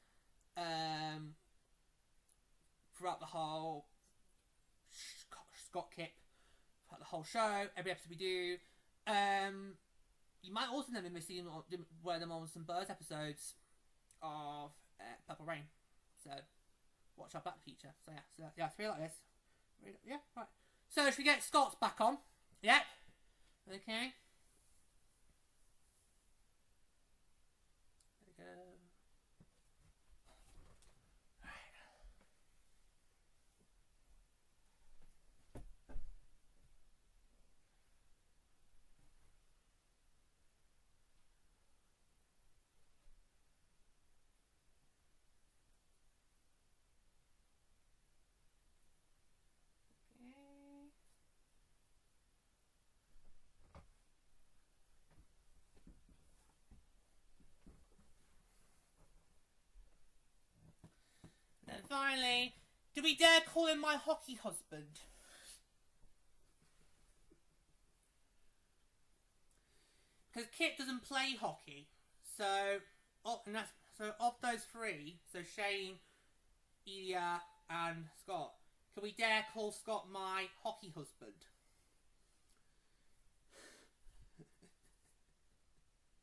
throughout the whole ScottKip, throughout the whole show, every episode we do. You might also then be seeing wear them on some Birds episodes of Purple Rain. So watch our back feature. So yeah, it's really like this. Yeah, right. So should we get Scott's back on? Yep. Okay. There we go. And finally, do we dare call him my hockey husband? Because Kip doesn't play hockey, so of those three, so Shane, Ilya, and Scott, can we dare call Scott my hockey husband?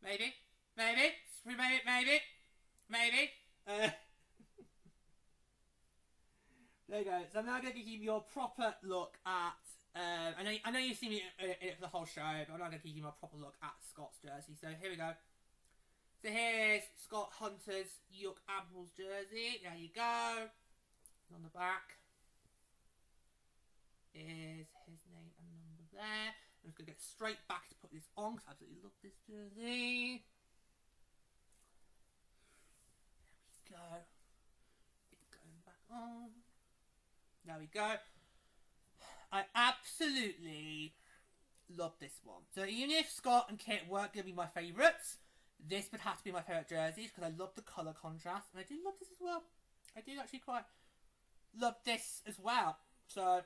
Maybe. There you go. So I'm now going to give you a proper look at. I know you've seen me in it for the whole show, but I'm now going to give you a proper look at Scott's jersey. So here we go. So here's Scott Hunter's York Admirals jersey. There you go. And on the back is his name and number there. I'm just going to get straight back to put this on because I absolutely love this jersey. There we go. It's going back on. There we go. I absolutely love this one. So even if Scott and Kit weren't going to be my favourites, this would have to be my favourite jerseys because I love the colour contrast. And I do love this as well. I do actually quite love this as well. So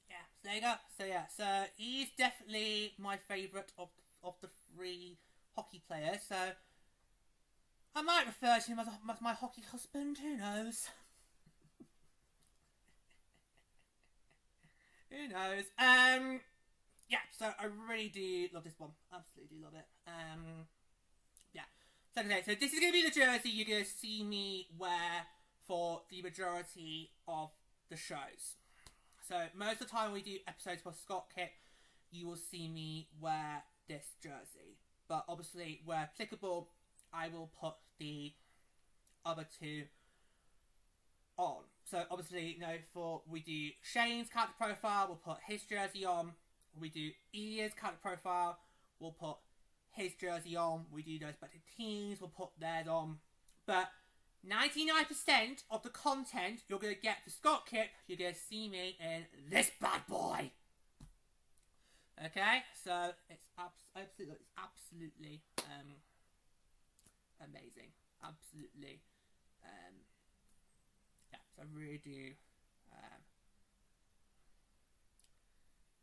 yeah, so there you go. So yeah, so he's definitely my favourite of the three hockey players. So I might refer to him as my hockey husband. Who knows? Who knows? Yeah. So I really do love this one. Absolutely do love it. Yeah. So okay. So this is gonna be the jersey you're gonna see me wear for the majority of the shows. So most of the time we do episodes for ScottKip, you will see me wear this jersey. But obviously, where applicable, I will put the other two on. So obviously, you know, we do Shane's character profile, we'll put his jersey on. We do Ilya's character profile, we'll put his jersey on. We do those respective teams, we'll put theirs on. But 99% of the content you're going to get for ScottKip, you're going to see me in this bad boy. Okay, so it's absolutely amazing. Absolutely. Yeah, so I really do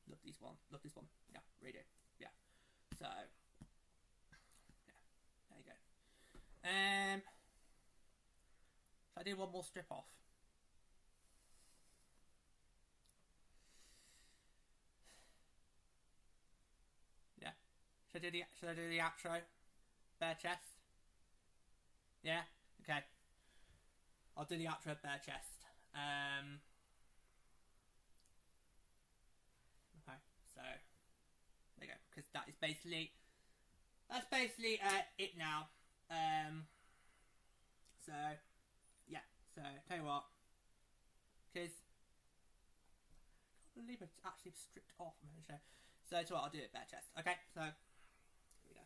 love this one. Love this one. Yeah, really do. Yeah. So, yeah, there you go. So I do one more strip off. Yeah. Should I do the outro? Bare chest? Yeah? Okay. I'll do the outro bare chest. Okay, so there you go. Because that's basically it now. So yeah. So tell you what, because I can't believe it's actually stripped off from the show. So that's what I'll do it bare chest. Okay, so here we go.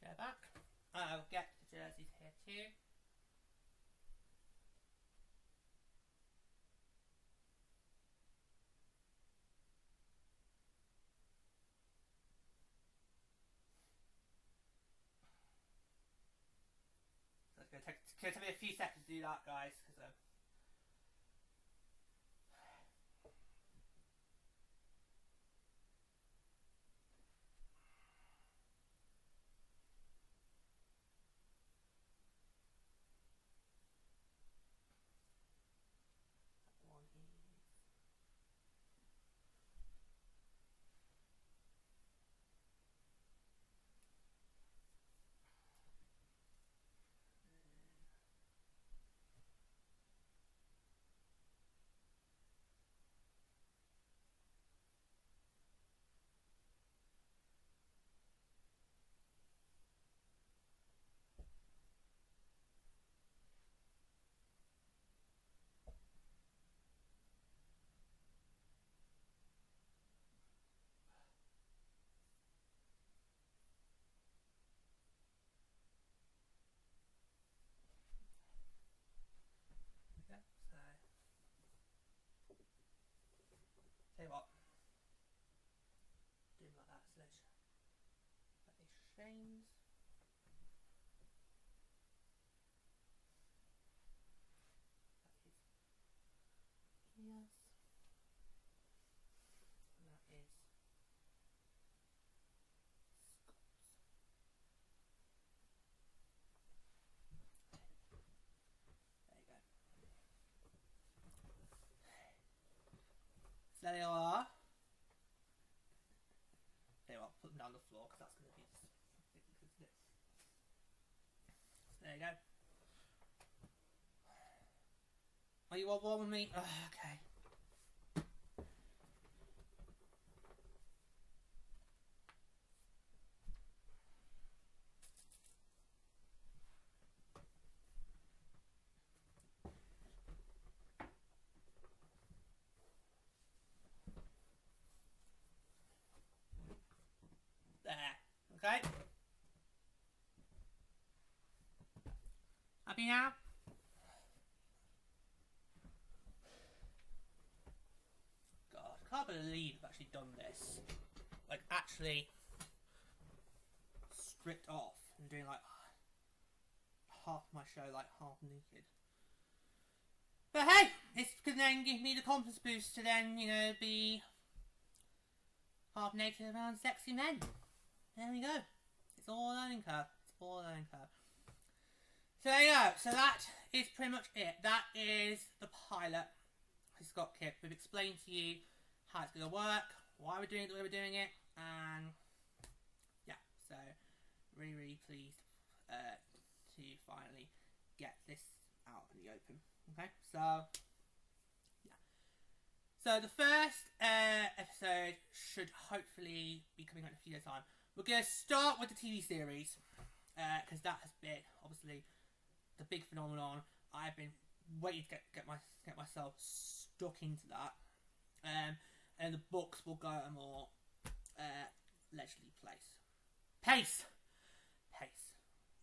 Chair back. 2. So it's going to take me a few seconds to do that, guys, because tell you what, do like that, so let's change. That is yes. And that is Scott's. There you go. So there they are. There you are, put them down the floor because that's going to be just ridiculous, isn't it? So there you go. Are you all warm with me? Okay. There. Okay. Happy now? God, I can't believe I've actually done this. Like, actually stripped off and doing like half my show like half naked. But hey, this can then give me the confidence boost to then, you know, be half naked around sexy men. There we go. It's all a learning curve. It's all a learning curve. So there you go. So that is pretty much it. That is the pilot for ScottKip. We've explained to you how it's going to work, why we're doing it the way we're doing it, and yeah, so really, really pleased to finally get this out in the open. Okay, so yeah. So the first episode should hopefully be coming out in a few days' time. We're going to start with the TV series because that has been obviously the big phenomenon. I've been waiting to get myself stuck into that, and the books will go at a more leisurely pace.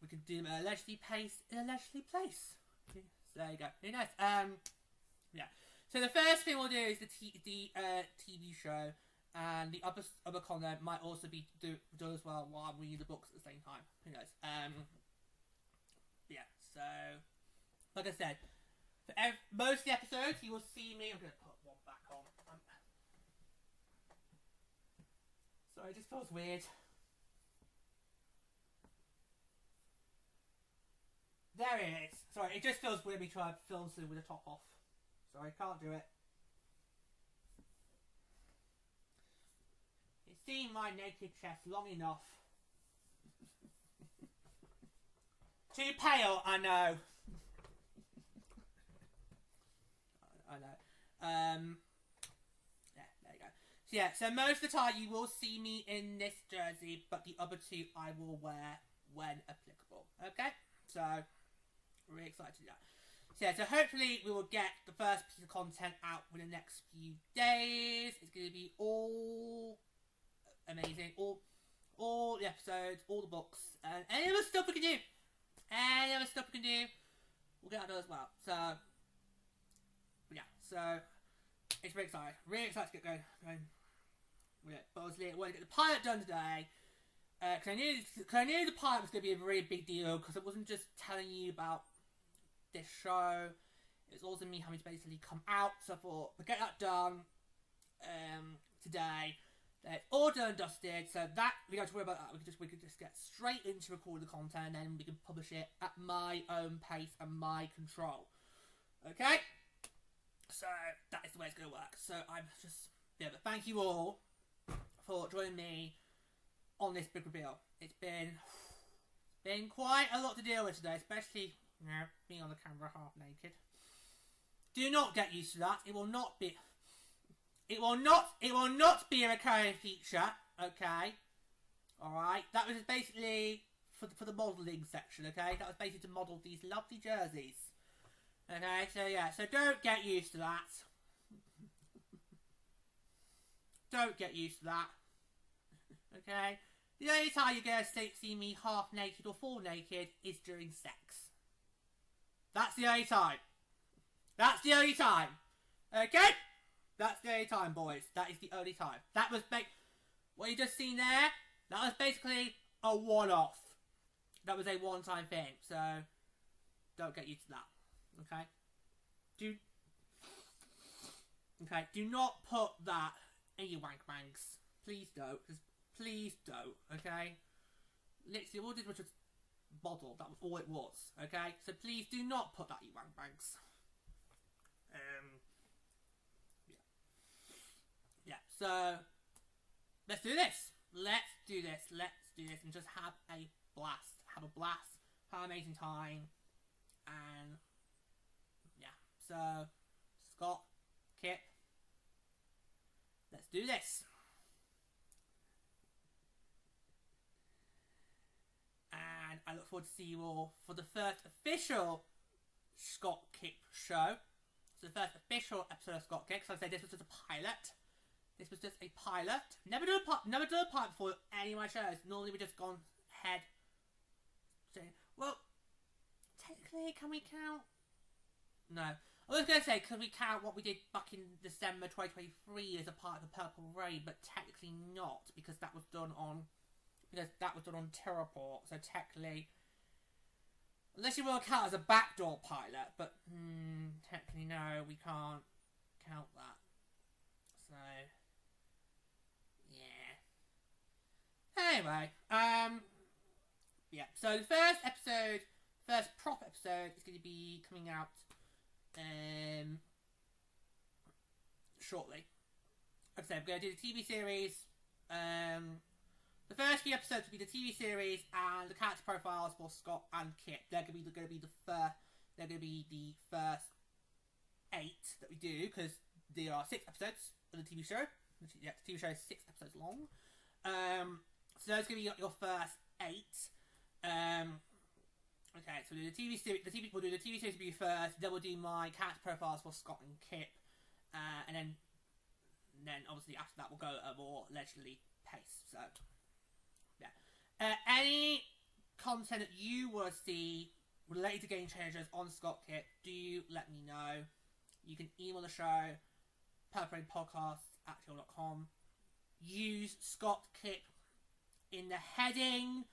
We can do a leisurely pace in a leisurely place. Okay, so there you go. Very nice. Yeah. So the first thing we'll do is the TV show, and the other content might also be done as well while I'm reading the books at the same time. Who knows? Yeah. So, like I said, for most of the episodes, you will see me. I'm going to put one back on. Sorry, it just feels weird. There it is. Sorry, it just feels weird me trying to film soon with the top off. Sorry, can't do it. It's seen my naked chest long enough. Too pale, I know. I know. Yeah, there you go. So yeah, so most of the time you will see me in this jersey, but the other two I will wear when applicable. Okay? So, really excited to do that. So yeah, so hopefully we will get the first piece of content out within the next few days. It's going to be all amazing. All the episodes, all the books, and any other stuff we can do. any other stuff we can do, we'll get that done as well. So, yeah, so it's really exciting. Really excited to get going with it. But obviously, I want to get the pilot done today. Because I knew the pilot was going to be a really big deal, because it wasn't just telling you about this show, it was also me having to basically come out, so I thought, we'll get that done today. It's all done and dusted, so that, we don't have to worry about that, we could just get straight into recording the content, and then we can publish it at my own pace and my control. Okay? So, that is the way it's going to work. So, I'm just, yeah, but thank you all for joining me on this big reveal. It's been quite a lot to deal with today, especially, you know, being on the camera half naked. Do not get used to that. It will not be a recurring feature, okay? Alright? That was basically for the modelling section, okay? That was basically to model these lovely jerseys. Okay, so yeah, so don't get used to that. Don't get used to that. Okay? The only time you're going to see me half naked or full naked is during sex. That's the only time. That's the only time. Okay? That's the only time, boys. That is the only time. That was what you just seen there, that was basically a one-off. That was a one-time thing. So, don't get used to that. Okay? Do not put that in your wank banks. Please don't. Please don't, okay? Literally, all it did was just bottle. That was all it was, okay? So please do not put that in your wank banks. Yeah, so let's do this. Let's do this and just have a blast. Have an amazing time. And yeah, so Scott, Kip, let's do this. And I look forward to see you all for the first official ScottKip show. So the first official episode of ScottKip. So I say this was just a pilot. This was just a pilot. Never done a pilot before any of my shows. Normally we just gone ahead. Well, technically, can we count? No. I was going to say, can we count what we did back in December 2023 as a part of the Purple Rain, but technically not, because that was done on Terraport, so technically, unless you will count as a backdoor pilot, but technically no, we can't count that. So yeah. Anyway, yeah. So the first proper episode is going to be coming out shortly. Like I said, I'm going to do the TV series. The first few episodes will be the TV series and the character profiles for Scott and Kip. They're going to be the first 8 that we do, because there are 6 episodes of the TV show. Yeah, the TV show is 6 episodes long. So those are going to be your first 8. Okay, so we'll do the TV series. We'll do the TV series will be first. Then we'll do my character profiles for Scott and Kip, and then obviously after that we'll go at a more leisurely pace. So yeah, any content that you want to see related to Game Changers on ScottKip, do let me know. You can email the show, purplebrainpodcast@gmail.com. Use ScottKip in the heading,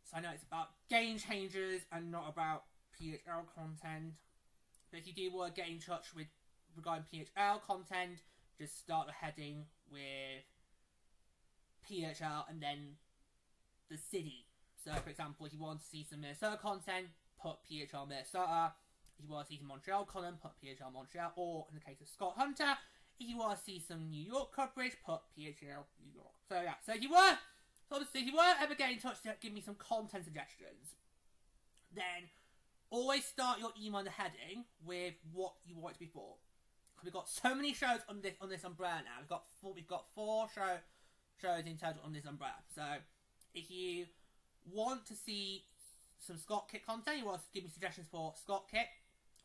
so I know it's about Game Changers and not about PHL content. But if you do want to get in touch with regarding PHL content, just start the heading with PHL and then the city. So, for example, if you want to see some Minnesota content, put PHL Minnesota. If you want to see some Montreal content, put PHL Montreal. Or, in the case of Scott Hunter, if you want to see some New York coverage, put PHL New York. So, yeah. So, if you were ever get in touch to give me some content suggestions, then always start your email in the heading with what you want it to be for. We've got so many shows on this umbrella now. We've got 4 shows in total on this umbrella. So, if you want to see some ScottKip content, you want to give me suggestions for ScottKip,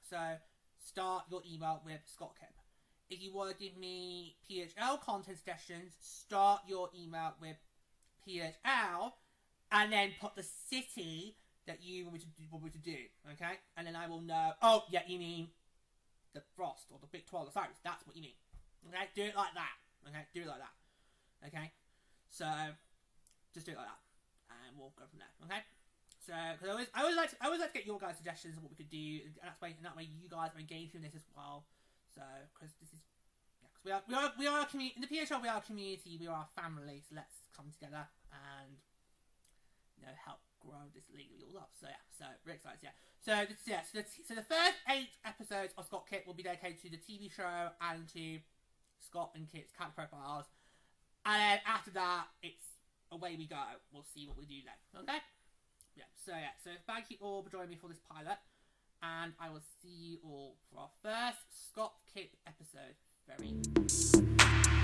so start your email with ScottKip. If you want to give me PHL content suggestions, start your email with PHL, and then put the city that you want me to do, okay? And then I will know, oh, yeah, you mean the Frost or the Big Tyrannosaurus. That's what you mean. Okay? Do it like that. Okay? Do it like that. Okay? So, just do it like that. And we'll go from there. Okay? So, because I always like to get your guys' suggestions of what we could do, and that way you guys are engaged in this as well. So, because this is, yeah, because we are a community, in the PHL we are a community, we are a family, so let's come together and, you know, help grow this league all up. So, yeah, so, very excited, yeah. So, so the first 8 episodes of ScottKip will be dedicated to the TV show and to Scott and Kit's character profiles. And then after that, it's away we go. We'll see what we do then, okay? So thank you all for joining me for this pilot, and I will see you all for our first ScottKip episode very soon.